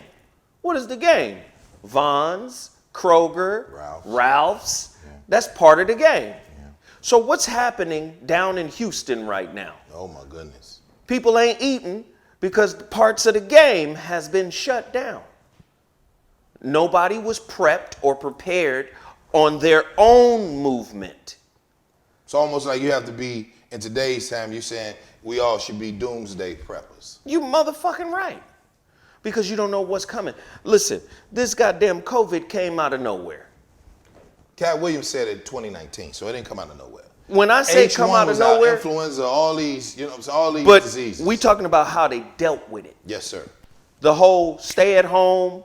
B: What is the game? Vons, Kroger, Ralph's.
A: Yeah.
B: That's part of the game.
A: Yeah.
B: So what's happening down in Houston right now?
A: Oh my goodness.
B: People ain't eating because parts of the game has been shut down. Nobody was prepped or prepared on their own movement.
A: It's almost like you have to be, in today's time, you're saying we all should be doomsday preppers.
B: You motherfucking right. Because you don't know what's coming. Listen, this goddamn COVID came out of nowhere.
A: Cat Williams said it in 2019, so it didn't come out of nowhere.
B: When I say
A: H1
B: come out of
A: was out,
B: nowhere,
A: influenza, all these, all these
B: but
A: diseases.
B: we talking about how they dealt with it.
A: Yes, sir.
B: The whole stay at home,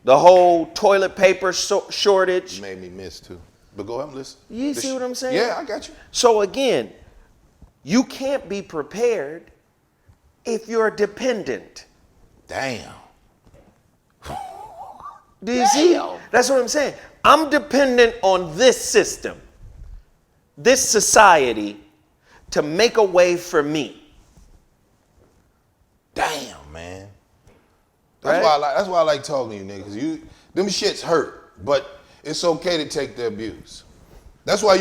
B: the whole toilet paper shortage.
A: You made me miss too. But go ahead and listen.
B: You see what I'm saying?
A: Yeah, I got you.
B: So again, you can't be prepared if you're dependent.
A: Damn.
B: Do you see? That's what I'm saying. I'm dependent on this system, this society, to make a way for me.
A: Damn, man.
B: Right?
A: That's why I like talking to you, niggas. Them shits hurt, but it's okay to take the abuse. That's why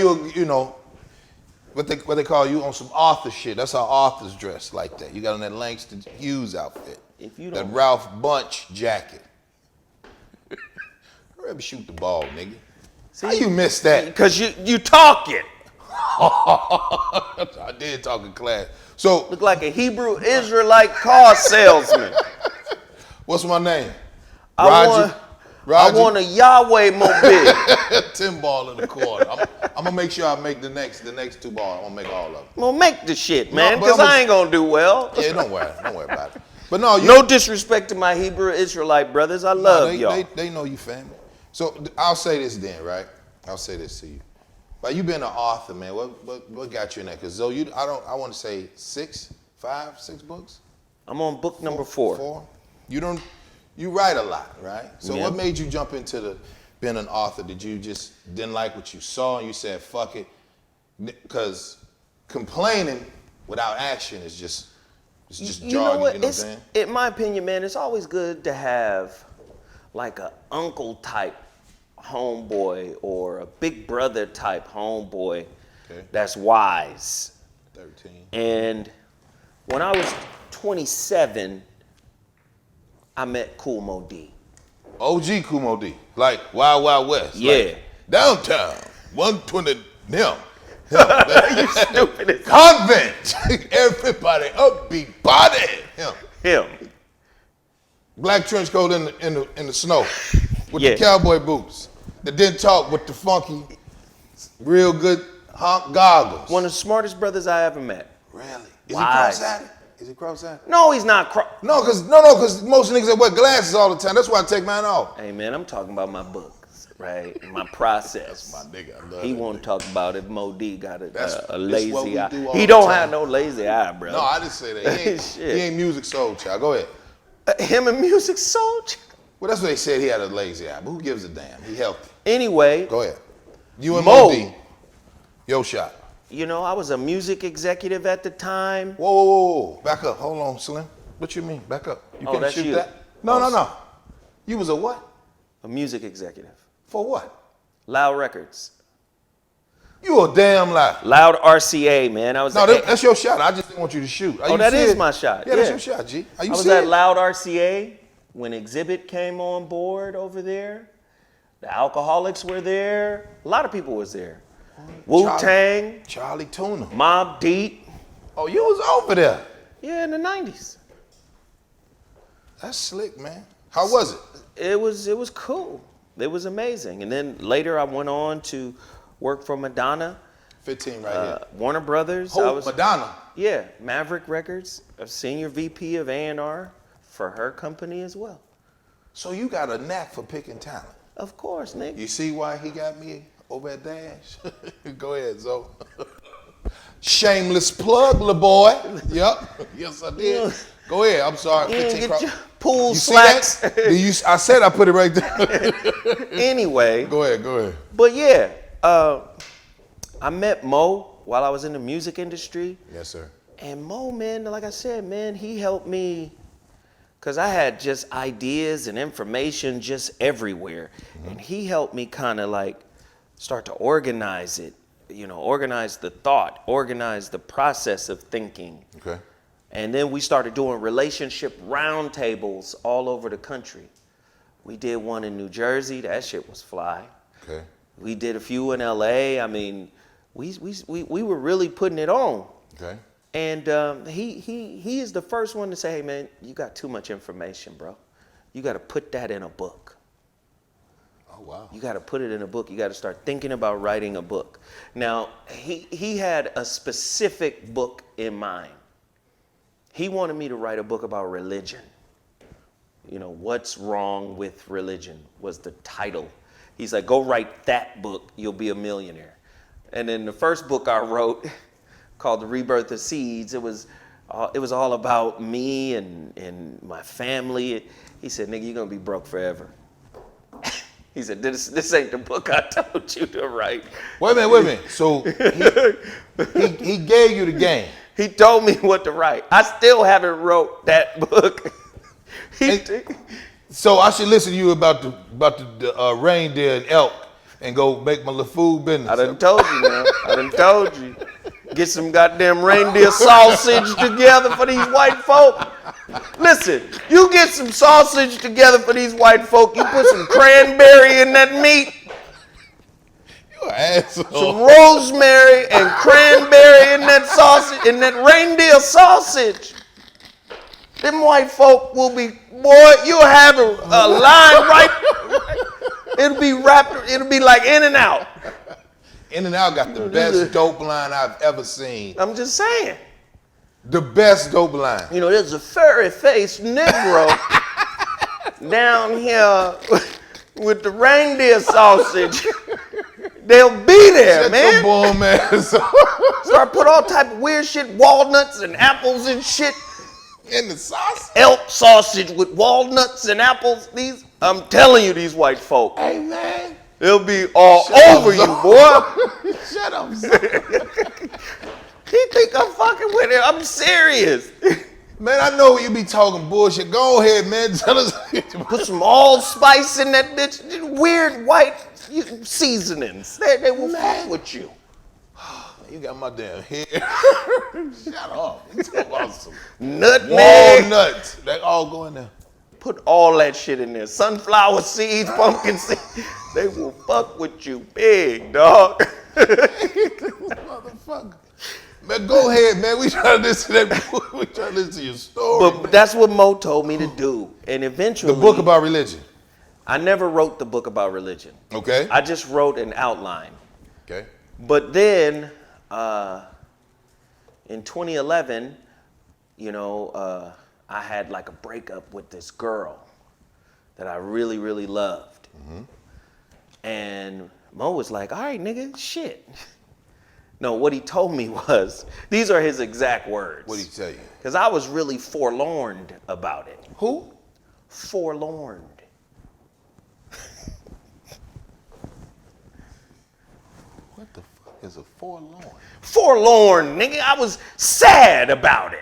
A: what they call you on some author shit. That's how authors dress like that. You got on that Langston Hughes outfit.
B: If you
A: that
B: don't,
A: Ralph Bunch jacket. Hurry up and shoot the ball, nigga. How you missed that?
B: Because you talking.
A: I did talk in class. So
B: Look like a Hebrew Israelite car salesman.
A: what's my name?
B: I want a Yahweh mobile.
A: 10 ball in the quarter. I'm gonna make sure I make the next 2 balls. I'm gonna make all of them.
B: Well, make the shit, man,
A: but
B: because I ain't gonna do well.
A: Yeah, don't worry about it. But no,
B: No disrespect to my Hebrew Israelite brothers. I love y'all.
A: They know you family. So I'll say this then, right? I'll say this to you. But you been an author, man. What got you in that? Because I want to say 6 books.
B: I'm on book number 4.
A: 4. You write a lot, right? So
B: Yeah.
A: what made you jump into being an author? Did you just didn't like what you saw and you said fuck it? Because complaining without action is just jargon.
B: You know what?
A: You know what I'm saying?
B: In my opinion, man, it's always good to have like a uncle type homeboy or a big brother type homeboy that's wise.
A: 13.
B: And when I was 27, I met Kool Mo D.
A: OG Kumo D, like Wild Wild West.
B: Yeah.
A: Like downtown, 120 them.
B: You stupid as
A: Convent. Everybody upbeat body.
B: him.
A: Black trench coat in the snow with
B: Yeah.
A: the cowboy boots that didn't talk with the funky, real good honk goggles.
B: One of the smartest brothers I ever met.
A: Really? Is
B: Wise.
A: he cross-eyed? Is he cross-eyed?
B: No, he's not.
A: No, because most niggas that wear glasses all the time. That's why I take mine off.
B: Hey, man, I'm talking about my books, right? My process.
A: My nigga, I love
B: He
A: that
B: won't
A: nigga.
B: talk about if Mo D got a
A: That's what we
B: lazy eye.
A: do all
B: He
A: the
B: don't
A: time.
B: have no lazy eye, bro.
A: No, I didn't say that. He
B: Shit.
A: ain't music soul child. Go ahead.
B: Him and Music Soldier.
A: Well, that's what they said. He had a lazy eye, but who gives a damn? He healthy.
B: Anyway,
A: Go ahead. You and
B: Mo.
A: Mo D. Yo shot.
B: you know, I was a music executive at the time.
A: Whoa. Back up. Hold on, Slim. What you mean? Back up. You
B: Oh,
A: can't
B: that's
A: shoot
B: you.
A: that? No.
B: Oh,
A: You was a what?
B: A music executive.
A: For what?
B: Loud Records.
A: You a damn lie.
B: Loud RCA, man. I was
A: No,
B: at,
A: that's your shot. I just didn't want you to shoot. Are
B: Oh,
A: you
B: that is
A: serious?
B: my shot.
A: Yeah, that's
B: Yeah.
A: your shot, G. Are you
B: I was
A: serious?
B: at Loud RCA when Exhibit came on board over there. The Alcoholics were there. A lot of people was there. Wu-Tang,
A: Charlie Tuna.
B: Mobb Deep.
A: Oh, you was over there.
B: Yeah, in the 90s.
A: That's slick, man. How was it?
B: It was cool. It was amazing. And then later I went on to work for Madonna.
A: 15 right here.
B: Warner Brothers.
A: Madonna.
B: Yeah, Maverick Records, a senior VP of A&R for her company as well.
A: So you got a knack for picking talent.
B: Of course, nigga.
A: You see why he got me over at Dash? Go ahead, Zo. Shameless plug, little boy. Yep. Yes, I did. Go ahead. I'm sorry.
B: You didn't
A: 15
B: get your pool
A: you
B: slacks.
A: See that? I said I put it right there.
B: Anyway.
A: Go ahead.
B: But yeah, I met Mo while I was in the music industry.
A: Yes, sir.
B: And Mo, man, like I said, man, he helped me because I had just ideas and information just everywhere. Mm-hmm. And he helped me kind of like start to organize it, organize the thought, organize the process of thinking.
A: Okay.
B: And then we started doing relationship roundtables all over the country. We did one in New Jersey. That shit was fly.
A: Okay.
B: We did a few in LA. I mean, we were really putting it on.
A: Okay.
B: And he is the first one to say, hey man, you got too much information, bro. You got to put that in a book.
A: Oh wow.
B: You got to put it in a book. You got to start thinking about writing a book. Now, he had a specific book in mind. He wanted me to write a book about religion. What's wrong with religion was the title. He's like, go write that book, you'll be a millionaire. And then the first book I wrote, called The Rebirth of Seeds, it was all about me and my family. He said, nigga, you're gonna be broke forever. He said, this ain't the book I told you to write.
A: Wait a minute. So he gave you the game.
B: He told me what to write. I still haven't wrote that book.
A: So I should listen to you about the reindeer and elk and go make my little food business.
B: I done told you, man. I done told you. Get some goddamn reindeer sausage together for these white folk. Listen, you get some sausage together for these white folk. You put some cranberry in that meat.
A: You an asshole.
B: Some rosemary and cranberry in that sausage, in that reindeer sausage. Them white folk will be, boy, you'll have a line right. It'll be wrapped, it'll be like In-N-Out.
A: In-N-Out got the best dope line I've ever seen.
B: I'm just saying.
A: The best dope line.
B: There's a furry-faced Negro down here with the reindeer sausage. They'll be there,
A: Shut
B: man.
A: Your bum ass.
B: Start put all type of weird shit, walnuts and apples and shit.
A: In the sauce?
B: Elk sausage with walnuts and apples. I'm telling you, these white folk.
A: Hey, man.
B: They'll be all over you, boy.
A: Shut up,
B: He think I'm fucking with him. I'm serious.
A: Man, I know you be talking bullshit. Go ahead, man. Tell us.
B: Put some allspice in that bitch. Weird white seasonings. They will fuck with you.
A: You got my damn hair. Shut up. You talking about some
B: Nutmeg.
A: walnuts. They all go in there.
B: Put all that shit in there. Sunflower seeds, pumpkin seeds. They will fuck with you big, dog.
A: Motherfucker. Man, go ahead, man. We trying to listen to that. We trying to listen to your story.
B: But that's what Mo told me to do. And eventually.
A: The book about religion.
B: I never wrote the book about religion.
A: Okay.
B: I just wrote an outline.
A: Okay.
B: But then, in 2011, I had like a breakup with this girl that I really, really loved. Mm-hmm. And Mo was like, all right, nigga, shit. No, what he told me was, these are his exact words.
A: What did he tell you?
B: Because I was really forlorn about it.
A: Who?
B: Forlorn.
A: What the fuck is a forlorn?
B: Forlorn, nigga. I was sad about it.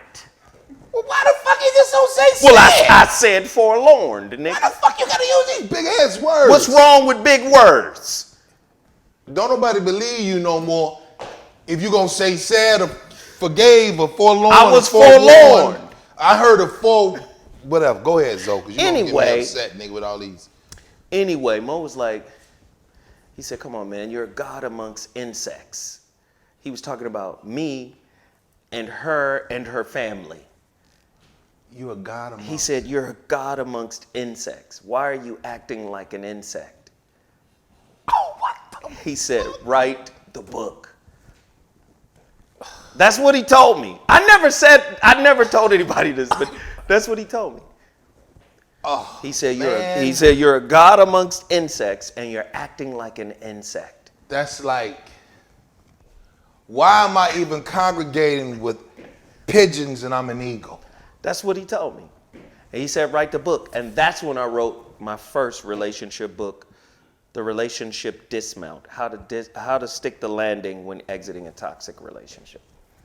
A: Well, why the fuck you just don't say sad?
B: Well, I said forlorn, nigga.
A: Why the fuck you gotta use these big ass words?
B: What's wrong with big words?
A: Don't nobody believe you no more. If you gonna say sad or forgave or forlorn.
B: I was forlorn.
A: I heard a whatever. Go ahead, Zo, because you
B: anyway,
A: gonna get me upset, nigga, with all these.
B: Anyway, Mo was like, he said, come on, man, you're a god amongst insects. He was talking about me and her family.
A: You're a god amongst.
B: He said, you're a god amongst insects. Why are you acting like an insect?
A: Oh, what the?
B: He said, write the book. That's what he told me. I never told anybody this, but that's what he told me.
A: Oh,
B: He said
A: man.
B: you're a god amongst insects and you're acting like an insect.
A: That's like, why am I even congregating with pigeons and I'm an eagle?
B: That's what he told me. And he said, write the book. And that's when I wrote my first relationship book, The Relationship Dismount, how to stick the landing when exiting a toxic relationship.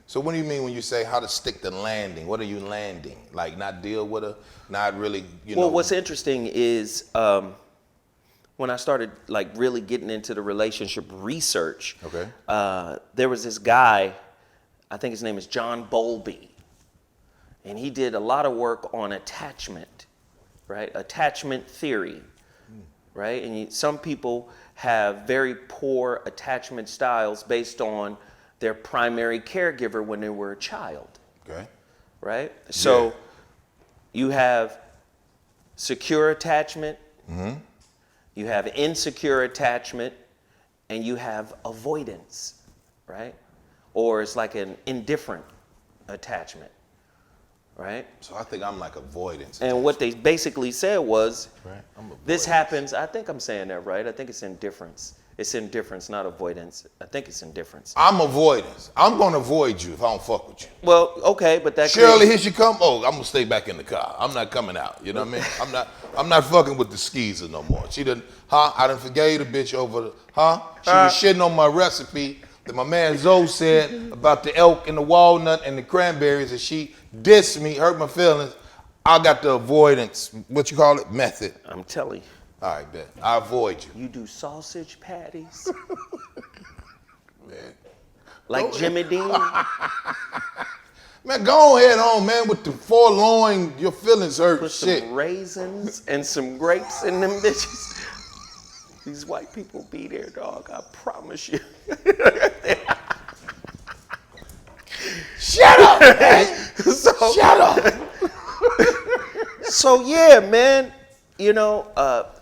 A: So what do you mean when you say how to stick the landing? What are you landing? Like not deal with her, not really, you know?
B: Well, what's interesting is when I started like really getting into the relationship research,
A: Okay.
B: There was this guy, I think his name is John Bowlby, and he did a lot of work on attachment, right? Attachment theory, right? And some people have very poor attachment styles based on their primary caregiver when they were a child,
A: Okay.
B: right? So
A: Yeah.
B: you have secure attachment, you have insecure attachment, and you have avoidance, right? Or it's like an indifferent attachment, right?
A: So I think I'm like avoidance.
B: And what they basically said was,
A: Right. I'm
B: this
A: avoidance.
B: happens, I think I'm saying that right, I think it's indifference. It's indifference, not avoidance. I think it's indifference.
A: I'm avoidance. I'm gonna avoid you if I don't fuck with you.
B: Well, okay, but that
A: Shirley, here she come. Oh, I'm gonna stay back in the car. I'm not coming out. You know what I mean? I'm not fucking with the skeezer no more. She done, I done forgave the bitch over the, She was shitting on my recipe that my man Zoe said about the elk and the walnut and the cranberries, and she dissed me, hurt my feelings. I got the avoidance, what you call it, method.
B: I'm telling you.
A: All right, bet. I avoid you.
B: You do sausage patties
A: Man.
B: like Jimmy Dean.
A: Man, go ahead on, man, with the forlorn, your feelings hurt
B: Put
A: shit.
B: some raisins and some grapes in them bitches. These white people be there, dog. I promise you.
A: Shut up, man.
B: So,
A: Shut up.
B: so yeah, man. You know,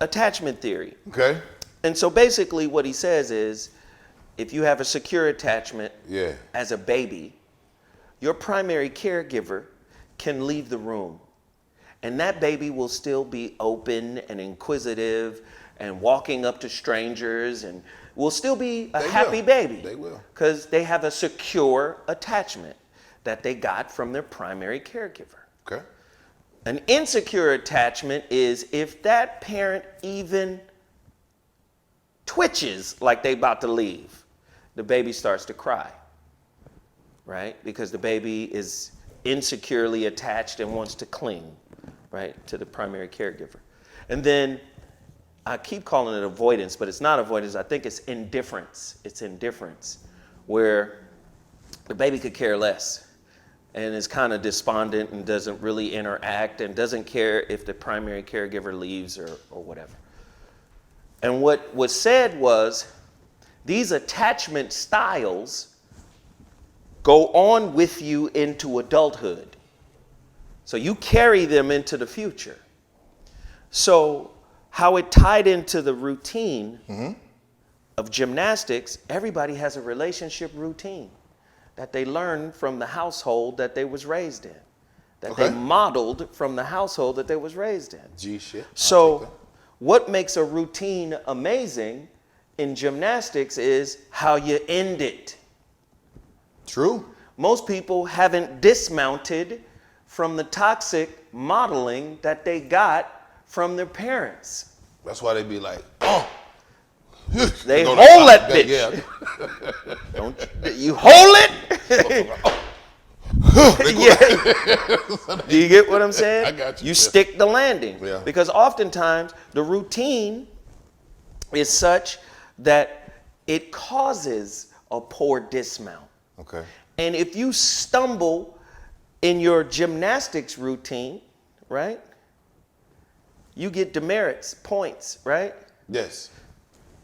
B: attachment theory.
A: Okay.
B: And so basically what he says is, if you have a secure attachment
A: Yeah.
B: as a baby, your primary caregiver can leave the room. And that baby will still be open and inquisitive and walking up to strangers and will still be a happy baby.
A: They will.
B: Because they have a secure attachment that they got from their primary caregiver.
A: Okay.
B: An insecure attachment is if that parent even twitches like they about to leave, the baby starts to cry, right? Because the baby is insecurely attached and wants to cling, right, to the primary caregiver. And then I keep calling it avoidance, but it's not avoidance. I think it's indifference. It's indifference, where the baby could care less and is kind of despondent and doesn't really interact and doesn't care if the primary caregiver leaves or whatever. And what was said was, these attachment styles go on with you into adulthood. So you carry them into the future. So how it tied into the routine of gymnastics, everybody has a relationship routine that they learned from the household that they was raised in, that they modeled from the household that they was raised in.
A: G shit.
B: So what makes a routine amazing in gymnastics is how you end it.
A: True.
B: Most people haven't dismounted from the toxic modeling that they got from their parents.
A: That's why they be like, oh.
B: They
A: Go
B: hold
A: to-
B: that bitch.
A: Yeah.
B: Don't you hold it? Yeah. Do you get what I'm saying?
A: I got you.
B: You
A: Yeah.
B: stick the landing.
A: Yeah.
B: Because oftentimes the routine is such that it causes a poor dismount.
A: Okay.
B: And if you stumble in your gymnastics routine, right, you get demerits, points, right?
A: Yes.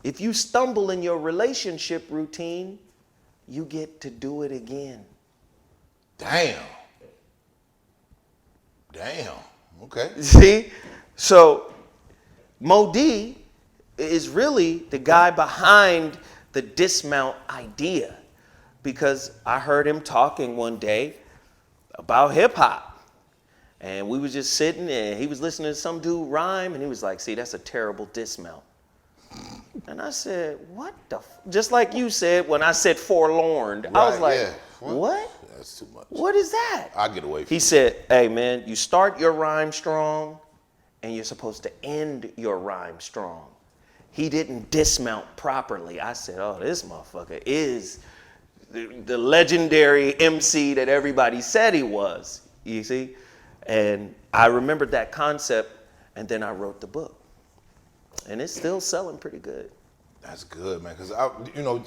B: If you stumble in your relationship routine, you get to do it again.
A: Damn. Damn. Okay.
B: See? So Mo D is really the guy behind the dismount idea. because I heard him talking one day about hip hop. And we was just sitting and he was listening to some dude rhyme and he was like, see, that's a terrible dismount. And I said, what the just like you said when I said forlorn. Right, I was like, yeah. What?
A: That's too much.
B: What is that?
A: I'll get away from
B: He said, hey man, you start your rhyme strong and you're supposed to end your rhyme strong. He didn't dismount properly. I said, oh, this motherfucker is the legendary MC that everybody said he was, you see? And I remembered that concept, and then I wrote the book. And it's still selling pretty good.
A: That's good, man, because,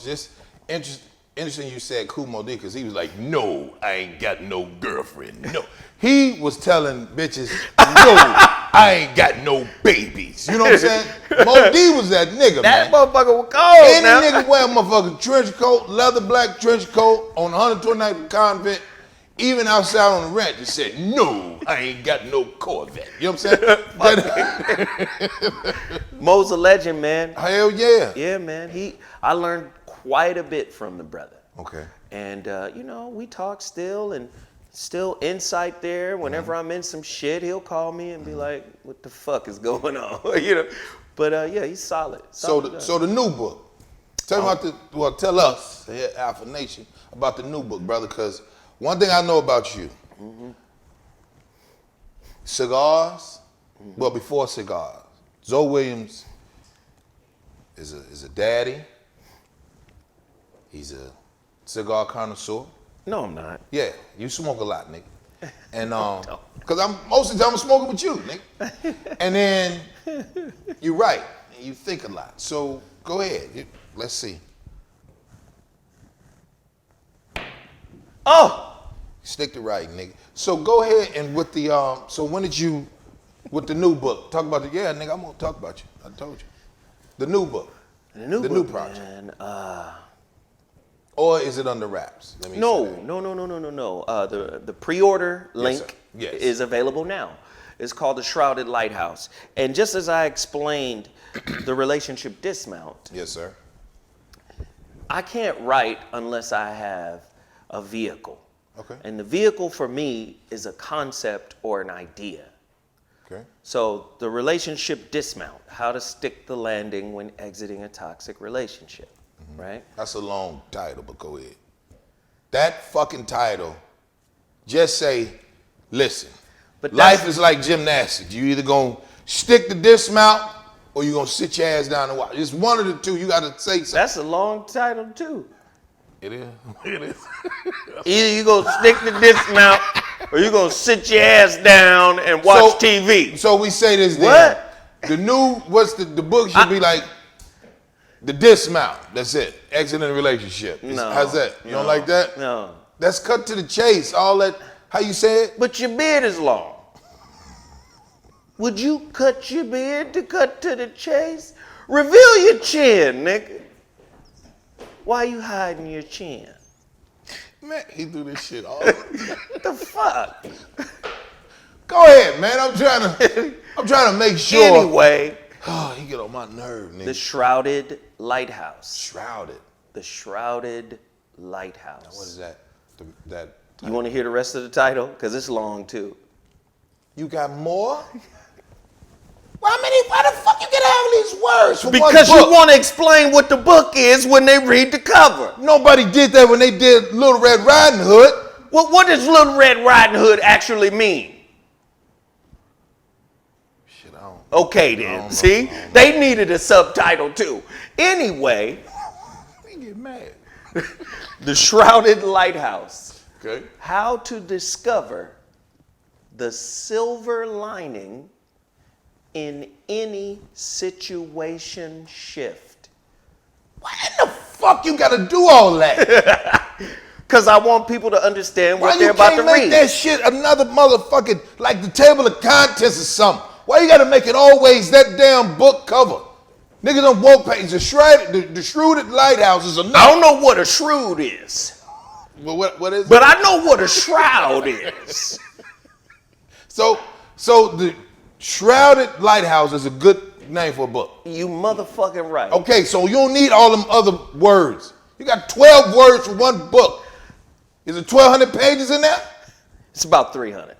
A: just interesting you said Kumo D, because he was like, no, I ain't got no girlfriend, no. He was telling bitches, no, I ain't got no babies. You know what I'm saying? Mo D was that nigga,
B: that
A: man.
B: That motherfucker was cold.
A: Any nigga wear a motherfucking trench coat, leather black trench coat on 129th Convent, even outside on the rent, just said, no, I ain't got no Corvette. You know what I'm saying?
B: Mo's a legend, man.
A: Hell yeah.
B: Yeah, man. I learned quite a bit from the brother.
A: Okay.
B: And, we talk still and still insight there. Whenever I'm in some shit, he'll call me and be like, what the fuck is going on? But yeah, he's solid.
A: So the new book. Tell me tell us, here, Alpha Nation, about the new book, brother, because one thing I know about you, cigars, well, before cigars, Zoe Williams is a daddy. He's a cigar connoisseur.
B: No, I'm not.
A: Yeah, you smoke a lot, nigga. And because most of the time I'm smoking with you, nigga. And then you write and you think a lot. So go ahead. Let's see.
B: Oh!
A: Stick to writing, nigga. So go ahead and with the so when did you with the new book? Talk about nigga, I'm gonna talk about you. I told you. The new book.
B: The new project. Man,
A: or is it under wraps? Let me
B: No. The pre-order link is available now. It's called The Shrouded Lighthouse. And just as I explained the relationship dismount.
A: Yes, sir.
B: I can't write unless I have a vehicle.
A: Okay.
B: And the vehicle for me is a concept or an idea.
A: Okay.
B: So the relationship dismount, how to stick the landing when exiting a toxic relationship, right?
A: That's a long title, but go ahead. That fucking title, just say, listen, but life is like gymnastics. You either gonna stick the dismount or you gonna sit your ass down and watch. It's one of the two. You gotta say something.
B: That's a long title too.
A: It is. It is.
B: Either you gonna stick the dismount or you gonna sit your ass down and watch TV.
A: So we say this.
B: What?
A: Then. The book should be like the dismount. That's it. Exiting a relationship.
B: No.
A: How's that? You don't like that?
B: No.
A: That's cut to the chase. All that. How you say it?
B: But your beard is long. Would you cut your beard to cut to the chase? Reveal your chin, nigga. Why you hiding your chin?
A: Man, he do this shit all the time.
B: What the fuck?
A: Go ahead, man. I'm trying to make sure.
B: Anyway.
A: Oh, he get on my nerve, nigga.
B: The Shrouded Lighthouse.
A: Shrouded.
B: The Shrouded Lighthouse.
A: Now, what is that? That.
B: You want to hear the rest of the title? Because it's long too.
A: You got more? Why the fuck you get all these words from
B: because
A: one book?
B: You want to explain what the book is when they read the cover.
A: Nobody did that when they did Little Red Riding Hood.
B: Well, what does Little Red Riding Hood actually mean?
A: Shit, I don't.
B: Okay then, see? They needed a subtitle too. Anyway.
A: They get mad.
B: The Shrouded Lighthouse.
A: Okay.
B: How to discover the silver lining in any situation shift.
A: Why in the fuck you gotta do all that?
B: Because I want people to understand what they're about to read.
A: Why you can't make that shit another motherfucking, like the table of contents or something? Why you gotta make it always that damn book cover? Niggas on woke page, the Shrouded Lighthouse is enough.
B: I don't know what a shroud is.
A: Well, what is it?
B: But I know what a shroud is.
A: So the Shrouded Lighthouse is a good name for a book.
B: You motherfucking right.
A: Okay, so you don't need all them other words. You got 12 words for one book. Is it 1,200 pages in there?
B: It's about 300.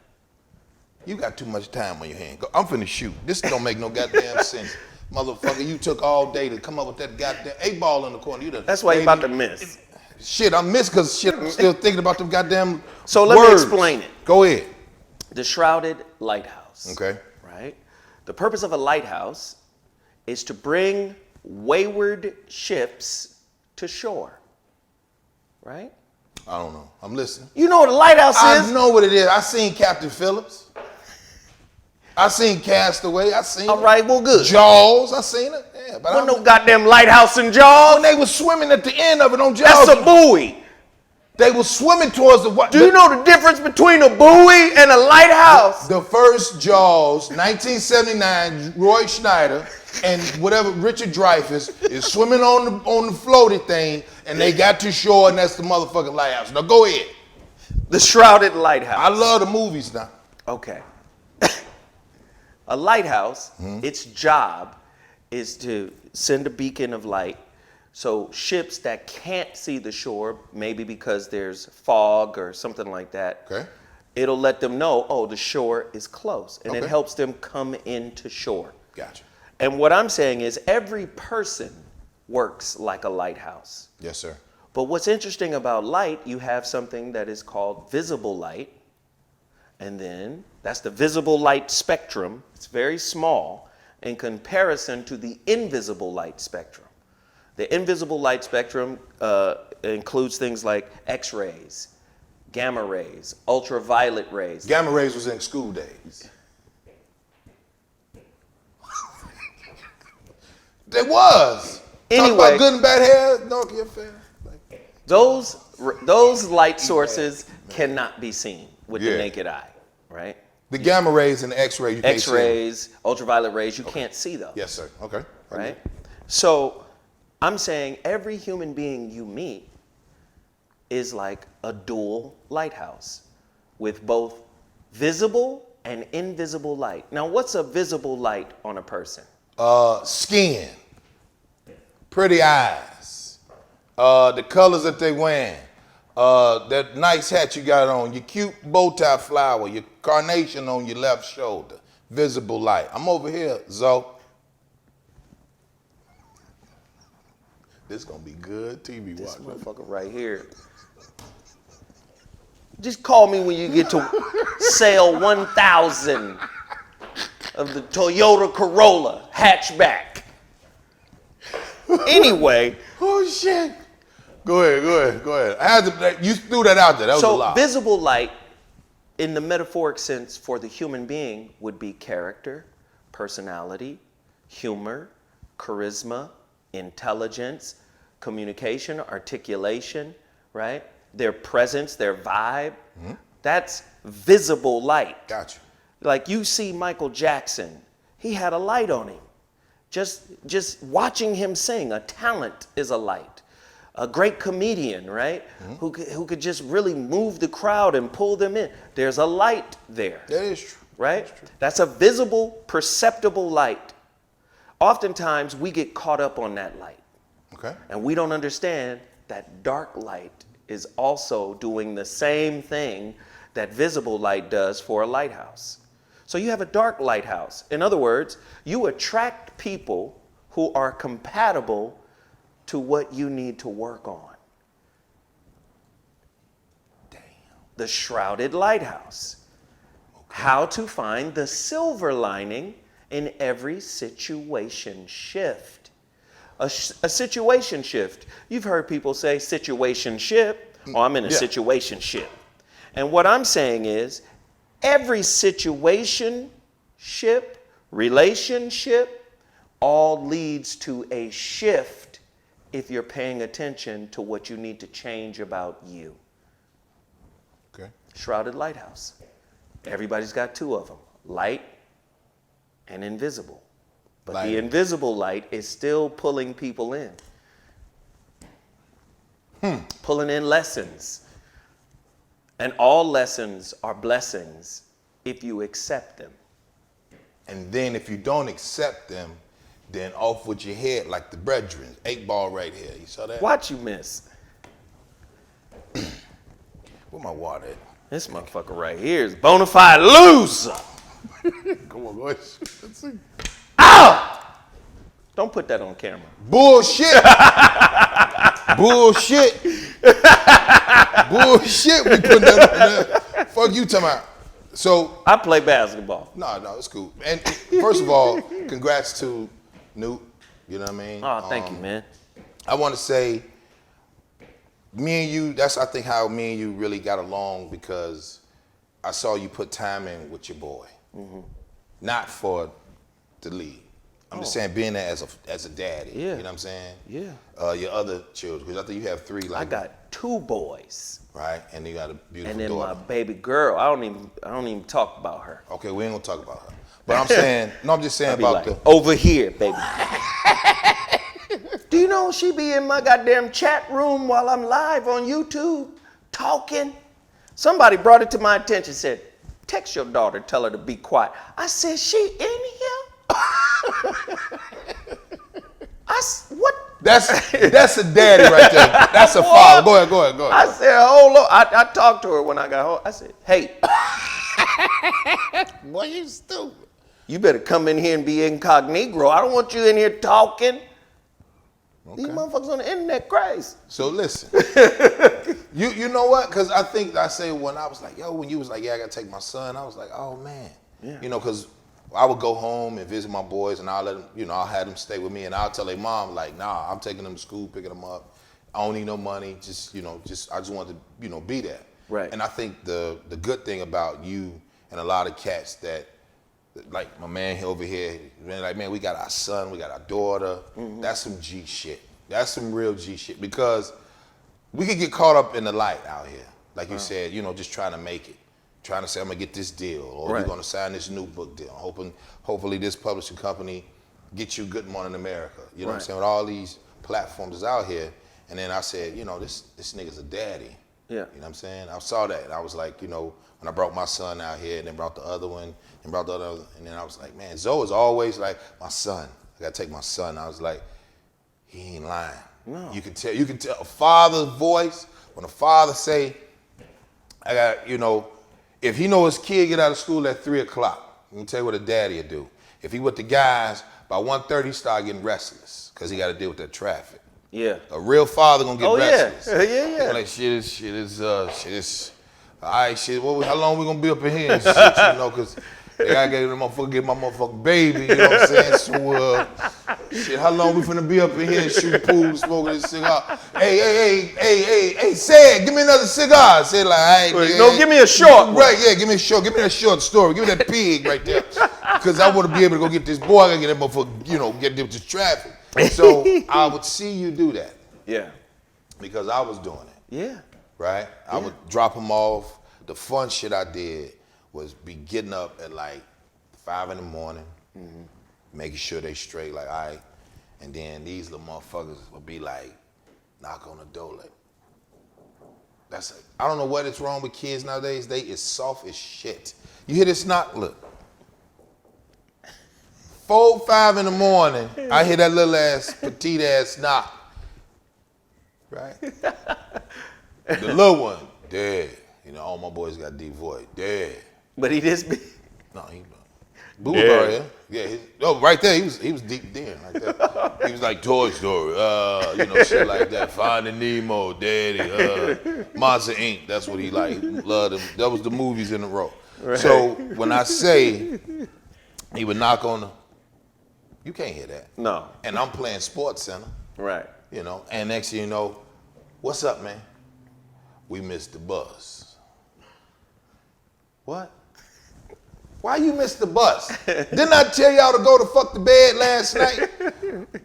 A: You got too much time on your hand. I'm finna shoot. This don't make no goddamn sense. Motherfucker, you took all day to come up with that goddamn 8-ball in the corner.
B: That's why you're about to miss.
A: Shit, I'm missed because shit, I'm still thinking about them goddamn
B: So let me explain it.
A: Go ahead.
B: The shrouded lighthouse.
A: Okay.
B: Right? The purpose of a lighthouse is to bring wayward ships to shore. Right?
A: I don't know. I'm listening.
B: You know what a lighthouse is?
A: I know what it is. I seen Captain Phillips. I seen Castaway. I seen
B: All right, well, good.
A: Jaws. I seen it. Yeah, but
B: Wasn't no goddamn lighthouse in Jaws.
A: when they was swimming at the end of it on Jaws,
B: That's a buoy.
A: they were swimming towards the what?
B: Do you know the difference between a buoy and a lighthouse?
A: The first Jaws, 1979, Roy Schneider and whatever Richard Dreyfuss is swimming on the floaty thing, and they got to shore, and that's the motherfucking lighthouse. Now go ahead.
B: The shrouded lighthouse.
A: I love the movies now.
B: Okay. A lighthouse, its job is to send a beacon of light so ships that can't see the shore, maybe because there's fog or something like that,
A: Okay.
B: it'll let them know, oh, the shore is close. And it
A: Okay.
B: helps them come into shore.
A: Gotcha.
B: And what I'm saying is every person works like a lighthouse.
A: Yes, sir.
B: But what's interesting about light, you have something that is called visible light. And then that's the visible light spectrum. It's very small in comparison to the invisible light spectrum. The invisible light spectrum includes things like X-rays, gamma rays, ultraviolet rays.
A: Gamma rays was in school days. There was. Talk
B: Anyway.
A: about good and bad hair. No, you're fair.
B: Those light sources cannot be seen with the
A: Yeah.
B: naked eye, right?
A: The gamma rays and the X-rays. You can't see them.
B: X-rays, ultraviolet rays, you can't see those.
A: Yes, sir. Okay.
B: Right? So I'm saying every human being you meet is like a dual lighthouse with both visible and invisible light. Now, what's a visible light on a person?
A: Skin, pretty eyes, the colors that they wearing, that nice hat you got on, your cute bow tie flower, your carnation on your left shoulder, visible light. I'm over here, Zoe. This gonna be good TV
B: This
A: watch.
B: motherfucker right here. Just call me when you get to sale 1,000 of the Toyota Corolla hatchback. Anyway.
A: Oh shit. Go ahead. I had to, you threw that out there. That was a
B: So
A: lot.
B: visible light, in the metaphoric sense for the human being, would be character, personality, humor, charisma, intelligence, communication, articulation, right? Their presence, their vibe. That's visible light.
A: Gotcha.
B: Like you see Michael Jackson, he had a light on him. Just watching him sing, a talent is a light. A great comedian, right? Who could just really move the crowd and pull them in. There's a light there.
A: That is true.
B: Right? That's a visible, perceptible light. Oftentimes we get caught up on that light.
A: Okay.
B: And we don't understand that dark light is also doing the same thing that visible light does for a lighthouse. So you have a dark lighthouse. In other words, you attract people who are compatible to what you need to work on.
A: Damn.
B: The shrouded lighthouse. How to find the silver lining in every situation shift. A situation shift. You've heard people say situation ship. Oh, I'm in a situation ship. And what I'm saying is every situation ship, relationship, all leads to a shift if you're paying attention to what you need to change about you.
A: Okay.
B: Shrouded lighthouse. Everybody's got two of them, light and invisible. But
A: Light.
B: the invisible light is still pulling people in. Pulling in lessons. And all lessons are blessings if you accept them.
A: And then if you don't accept them, then off with your head like the brethren. 8-ball right here. You saw that?
B: Watch you miss.
A: Where my water at?
B: This motherfucker right here is bona fide loser.
A: Come on, boys. Let's see.
B: Ow! Don't put that on camera.
A: Bullshit. Bullshit. Bullshit. We putting that on there. Fuck you talking about. So
B: I play basketball.
A: no, it's cool. And first of all, congrats to Newt. You know what I mean?
B: Oh, thank you, man.
A: I want to say, me and you, that's I think how me and you really got along, because I saw you put time in with your boy. Mm-hmm. Not for the league. I'm just saying being there as a daddy.
B: Yeah.
A: You know what I'm saying?
B: Yeah.
A: Your other children, because I think you have 3. Like,
B: I got 2 boys.
A: Right, and you got a beautiful
B: And then
A: daughter.
B: my baby girl, I don't even talk about her.
A: Okay, we ain't gonna talk about her. But I'm saying, I'm just saying
B: I be
A: about
B: like, over here, baby. Do you know she be in my goddamn chat room while I'm live on YouTube talking? Somebody brought it to my attention, said, text your daughter, tell her to be quiet. I said, she in here? What?
A: That's a daddy right there. That's a father. Go ahead.
B: I said, hold on. I talked to her when I got home. I said, hey.
A: Boy, you stupid.
B: You better come in here and be incognito. I don't want you in here talking.
A: Okay.
B: These motherfuckers on the internet crazy.
A: So listen, you know what? Because I think I say when I was like, yo, when you was like, yeah, I gotta take my son, I was like, oh man,
B: Yeah.
A: You know, because I would go home and visit my boys, and I'll let them, you know, I'll have them stay with me, and I'll tell their mom like, nah, I'm taking them to school, picking them up. I don't need no money. Just I just want to, be there.
B: Right.
A: And I think the good thing about you and a lot of cats that, like my man over here, man, we got our son, we got our daughter. Mm-hmm. That's some G shit. That's some real G shit, because we could get caught up in the light out here. Like you said, just trying to make it. Trying to say, I'm gonna get this deal, or we're gonna sign this new book deal. Hopefully this publishing company gets you Good Morning America. You know what I'm saying? With all these platforms out here. And then I said, this nigga's a daddy.
B: Yeah.
A: You know what I'm saying? I saw that, and I was like, when I brought my son out here, and then brought the other one, and brought the other, and then I was like, man, Zoe is always like, my son. I gotta take my son. I was like, he ain't lying. No. You can tell a father's voice when a father say, I got, if he know his kid get out of school at 3 o'clock, let me tell you what a daddy will do. If he with the guys, by 1:30 he start getting restless, because he got to deal with that traffic.
B: Yeah.
A: A real father gonna get restless.
B: Yeah.
A: Like shit is all right, shit. How long we gonna be up in here and shit, because they gotta get my motherfucking baby, you know what I'm saying? So shit, how long we finna be up in here shooting pool, smoking this cigar? Hey, say it, give me another cigar. Say it like, all right,
B: no, give me a short.
A: Right, yeah, give me a short. Give me that short story. Give me that pig right there. Because I want to be able to go get this boy. I gotta get that motherfucker, get with this traffic. So I would see you do that.
B: Yeah.
A: Because I was doing it.
B: Yeah.
A: Right? I would drop them off. The fun shit I did was be getting up at like 5 in the morning, making sure they straight, like, all right. And then these little motherfuckers would be like, knock on the door, like, I don't know what is wrong with kids nowadays. They is soft as shit. You hear this knock? Look. 4, 5 in the morning, I hear that little ass, petite ass knock. Right? The little one, dead. All my boys got deep voice, dead.
B: But he just be.
A: No, he Boo was already there. Yeah, right there, he was deep then, like that. He was like Toy Story, shit like that. Finding Nemo, Daddy, Monster Inc. That's what he liked. He loved them. That was the movies in a row. Right. So when I say he would knock on the, you can't hear that.
B: No.
A: And I'm playing Sports Center.
B: Right.
A: And next thing you know, what's up, man? We missed the bus. What? Why you missed the bus? Didn't I tell y'all to go to fuck the bed last night?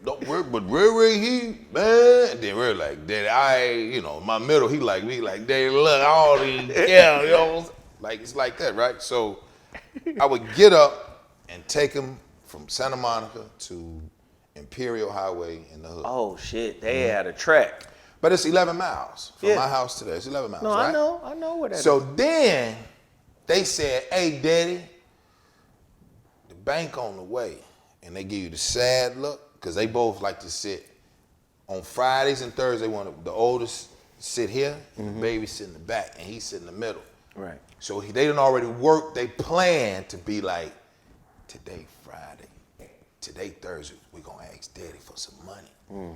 A: Don't worry, but where he, man? And then we're like, Daddy, my middle, he like me, like, Daddy, look, all these, like, it's like that, right? So I would get up and take him from Santa Monica to Imperial Highway in the hood.
B: Oh, shit, they had a track.
A: But it's 11 miles from my house to there. It's 11 miles,
B: no,
A: right?
B: I know where that is.
A: So then they said, hey, Daddy, the bank on the way. and they give you the sad look, because they both like to sit on Fridays and Thursdays. The oldest sit here, and the baby sit in the back, and he sit in the middle.
B: Right.
A: So they done already worked. They plan to be like, today Friday, today Thursday, we gonna ask Daddy for some money,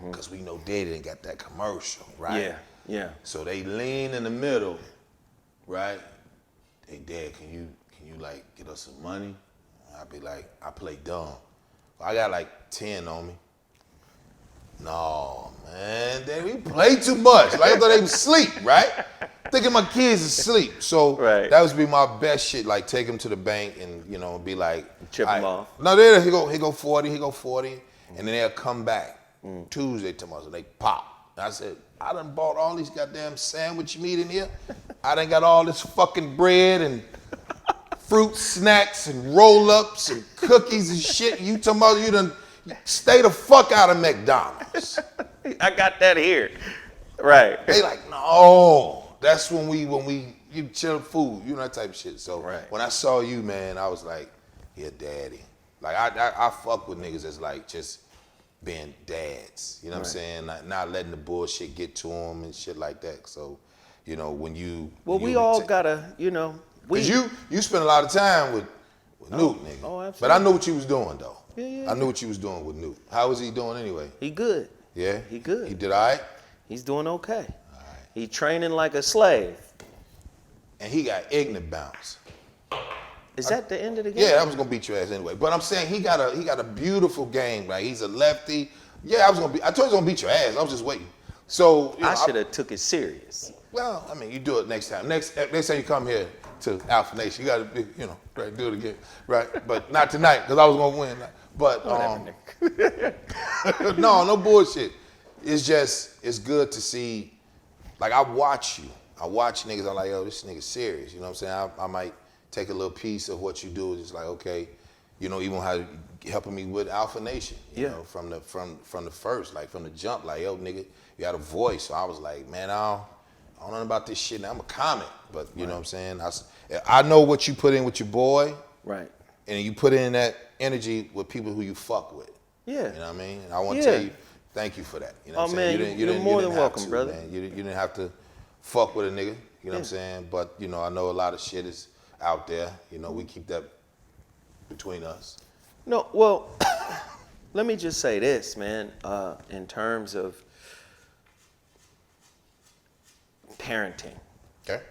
A: because we know Daddy didn't got that commercial, right?
B: Yeah, yeah.
A: So they lean in the middle, right? Hey, Dad, can you like get us some money? I'd be like, I play dumb. I got like 10 on me. No, man, Dad, we play too much. Like I thought they was asleep, right? Thinking my kids asleep. So that would be my best shit. Like take them to the bank and be like,
B: chip them off.
A: No, he go 40, and then they'll come back Tuesday tomorrow. So they pop. And I said, I done bought all these goddamn sandwich meat in here. I done got all this fucking bread and fruit snacks and roll-ups and cookies and shit. You talking about you done stay the fuck out of McDonald's.
B: I got that here. Right.
A: They like, no. That's when you chill food, that type of shit. So when I saw you, man, I was like, yeah, daddy. Like I fuck with niggas that's like just being dads. You know what I'm saying? Not letting the bullshit get to them and shit like that. So, when you
B: we all gotta,
A: Cause you spend a lot of time with Newt, nigga.
B: Oh, absolutely.
A: But I knew what you was doing though.
B: Yeah.
A: I knew what you was doing with Newt. How was he doing anyway?
B: He good.
A: Yeah?
B: He good.
A: He did all right?
B: He's doing okay. All right. He training like a slave.
A: And he got ignorant bounce.
B: Is that the end of the game?
A: Yeah, I was gonna beat your ass anyway. But I'm saying he got a beautiful game, right? He's a lefty. Yeah, I told you I was gonna beat your ass. I was just waiting. So
B: I should have took it serious.
A: Well, I mean, you do it next time. Next time you come here to Alpha Nation, you gotta be, right, do it again, right? But not tonight, because I was gonna win. But no bullshit. It's good to see. Like I watch you. I watch niggas. I'm like, yo, this nigga's serious. You know what I'm saying? I might take a little piece of what you do. It's like, okay, even how helping me with Alpha Nation. You know, from the first, like from the jump, like, yo, nigga, you got a voice. So I was like, man, I don't know about this shit. Now I'm a comic, but you know what I'm saying? I know what you put in with your boy.
B: Right.
A: And you put in that energy with people who you fuck with.
B: Yeah.
A: You know what I mean? And I want to tell you, thank you for that. You know what I'm saying?
B: Man, you're more than welcome, brother.
A: Man. You didn't have to fuck with a nigga. You know what I'm saying? But, I know a lot of shit is out there. We keep that between us.
B: No, well, let me just say this, man, in terms of parenting.
A: Okay.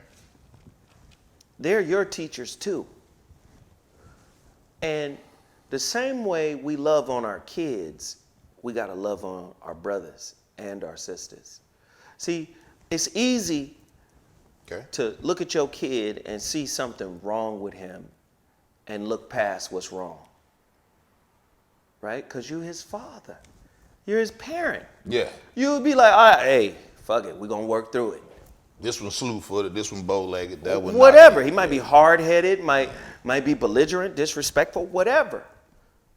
B: They're your teachers too. And the same way we love on our kids, we got to love on our brothers and our sisters. See, it's easy to look at your kid and see something wrong with him and look past what's wrong. Right? Because you're his father. You're his parent. Yeah. You would be like, all right, hey, fuck it. We're going to work through it.
A: This one slew-footed, this one bow-legged, that one
B: whatever. He might be hard-headed, might be belligerent, disrespectful, whatever,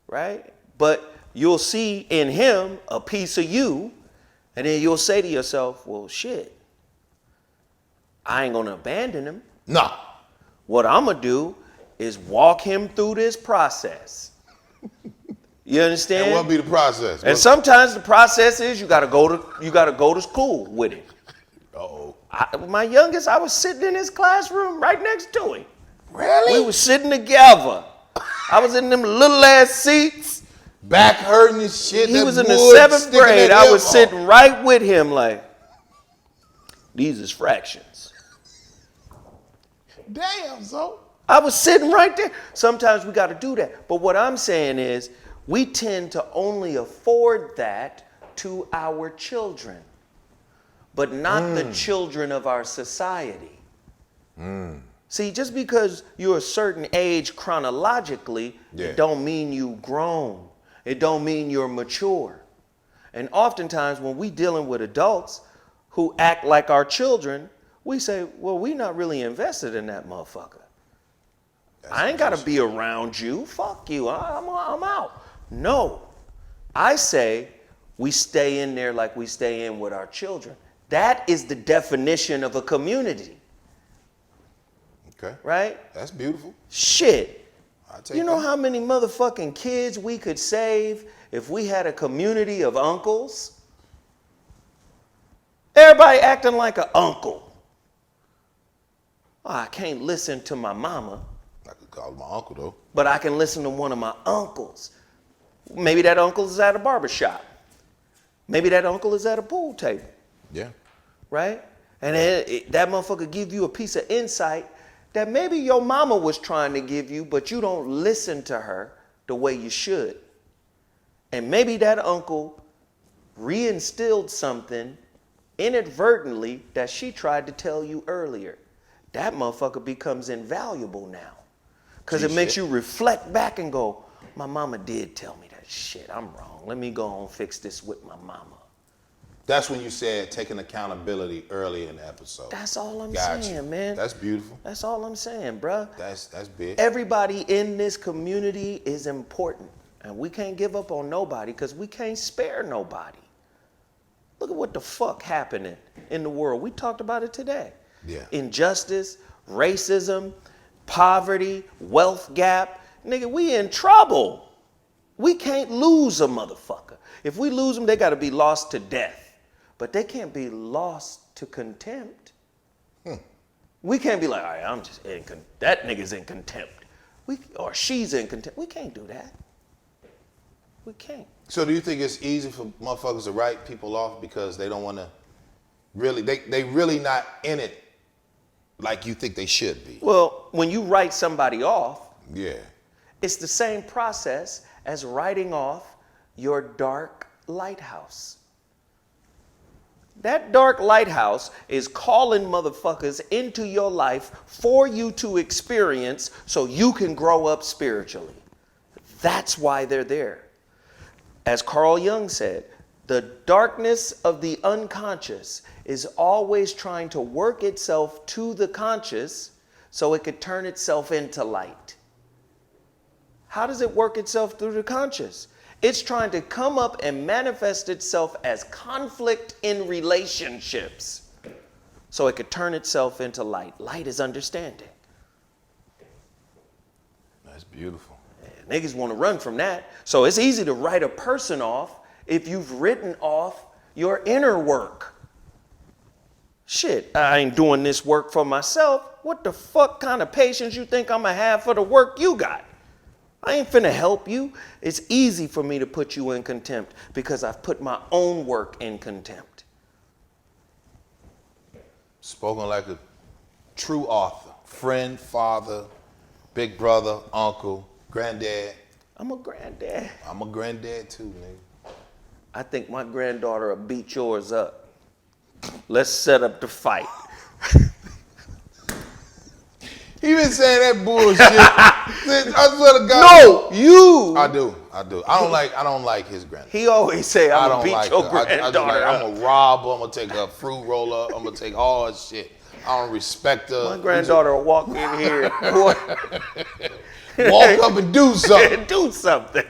B: right? But you'll see in him a piece of you, and then you'll say to yourself, well, shit, I ain't gonna abandon him.
A: Nah.
B: What I'm gonna do is walk him through this process. You understand?
A: And what'll be the process?
B: And sometimes the process is you gotta go to school with him.
A: Uh-oh.
B: My youngest, I was sitting in his classroom right next to him.
A: Really?
B: We were sitting together. I was in them little ass seats.
A: Back hurting and shit.
B: He was in the 7th grade. I was sitting right with him like, these is fractions.
A: Damn, so.
B: I was sitting right there. Sometimes we got to do that. But what I'm saying is we tend to only afford that to our children, but not the children of our society. See, just because you're a certain age chronologically, it don't mean you grown. It don't mean you're mature. And oftentimes when we dealing with adults who act like our children, we say, well, we not really invested in that motherfucker. I ain't got to be around you. Fuck you. I'm out. No. I say we stay in there like we stay in with our children. That is the definition of a community.
A: Okay.
B: Right?
A: That's beautiful.
B: Shit.
A: I take
B: You know
A: that.
B: how many motherfucking kids we could save if we had a community of uncles? Everybody acting like an uncle. Oh, I can't listen to my mama,
A: I could call him my uncle though.
B: but I can listen to one of my uncles. Maybe that uncle is at a barbershop. Maybe that uncle is at a pool table,
A: Yeah.
B: right? And that motherfucker give you a piece of insight that maybe your mama was trying to give you, but you don't listen to her the way you should. And maybe that uncle reinstilled something inadvertently that she tried to tell you earlier. That motherfucker becomes invaluable now. Because it makes you reflect back and go, my mama did tell me that shit. I'm wrong. Let me go on and fix this with my mama.
A: That's when you said taking accountability early in the episode.
B: That's all I'm
A: Got
B: saying,
A: you.
B: man.
A: That's beautiful.
B: That's all I'm saying, bruh.
A: That's big.
B: Everybody in this community is important. And we can't give up on nobody because we can't spare nobody. Look at what the fuck happening in the world. We talked about it today.
A: Yeah.
B: Injustice, racism, poverty, wealth gap. Nigga, we in trouble. We can't lose a motherfucker. If we lose them, they got to be lost to death. But they can't be lost to contempt. We can't be like, all right, I'm just in that nigga's in contempt. Or she's in contempt. We can't do that. We can't.
A: So do you think it's easy for motherfuckers to write people off because they don't want to really, they really not in it like you think they should be?
B: Well, when you write somebody off,
A: Yeah.
B: it's the same process as writing off your dark lighthouse. That dark lighthouse is calling motherfuckers into your life for you to experience so you can grow up spiritually. That's why they're there. As Carl Jung said, the darkness of the unconscious is always trying to work itself to the conscious so it could turn itself into light. How does it work itself through the conscious? It's trying to come up and manifest itself as conflict in relationships so it could turn itself into light. Light is understanding.
A: That's beautiful.
B: Niggas want to run from that. So it's easy to write a person off if you've written off your inner work. Shit, I ain't doing this work for myself. What the fuck kind of patience you think I'm gonna have for the work you got? I ain't finna help you. It's easy for me to put you in contempt because I've put my own work in contempt.
A: Spoken like a true author. Friend, father, big brother, uncle, granddad.
B: I'm a granddad.
A: I'm a granddad too, nigga.
B: I think my granddaughter will beat yours up. Let's set up the fight.
A: He been saying that bullshit since, I swear to God.
B: No, you.
A: I do. I don't like his granddaughter.
B: He always say,
A: I
B: I'm
A: don't
B: gonna beat
A: like
B: your
A: her.
B: granddaughter up.
A: I'm gonna rob her. I'm gonna take her fruit roller. I'm gonna take all her shit. I don't respect her.
B: My granddaughter will walk in here.
A: Walk up and do something.
B: Do something.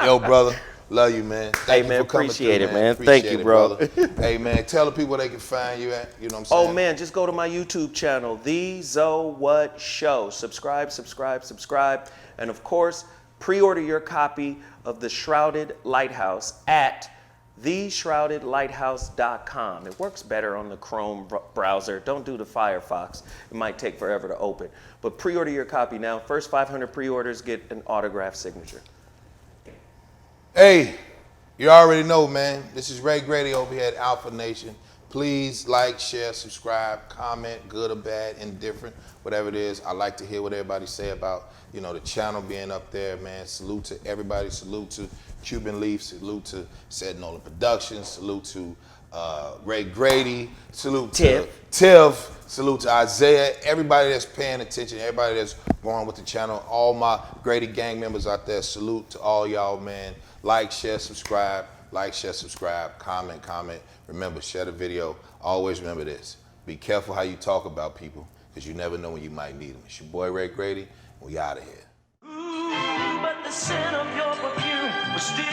A: Yo, brother. Love you, man. Thank
B: Hey, man,
A: you for coming
B: appreciate
A: through,
B: it, man.
A: Appreciate
B: Thank you,
A: it,
B: bro.
A: brother. Hey, man, tell the people where they can find you at. You know what I'm saying?
B: Oh, man, just go to my YouTube channel, The Zo What Show. Subscribe. And, of course, pre-order your copy of The Shrouded Lighthouse at theshroudedlighthouse.com. It works better on the Chrome browser. Don't do the Firefox. It might take forever to open. But pre-order your copy now. First 500 pre-orders get an autographed signature.
A: Hey, you already know, man. This is Ray Grady over here at Alpha Nation. Please like, share, subscribe, comment, good or bad, indifferent, whatever it is. I like to hear what everybody say about, the channel being up there, man. Salute to everybody. Salute to Cuban Leaf. Salute to Setting Productions. Salute to Ray Grady. Salute to Tiff. Salute to Isaiah. Everybody that's paying attention. Everybody that's going with the channel. All my Grady gang members out there. Salute to all y'all, man. Like, share, subscribe. Like, share, subscribe. Comment. Remember, share the video. Always remember this. Be careful how you talk about people because you never know when you might need them. It's your boy Ray Grady. We out of here.
C: Ooh, but the scent of your perfume was still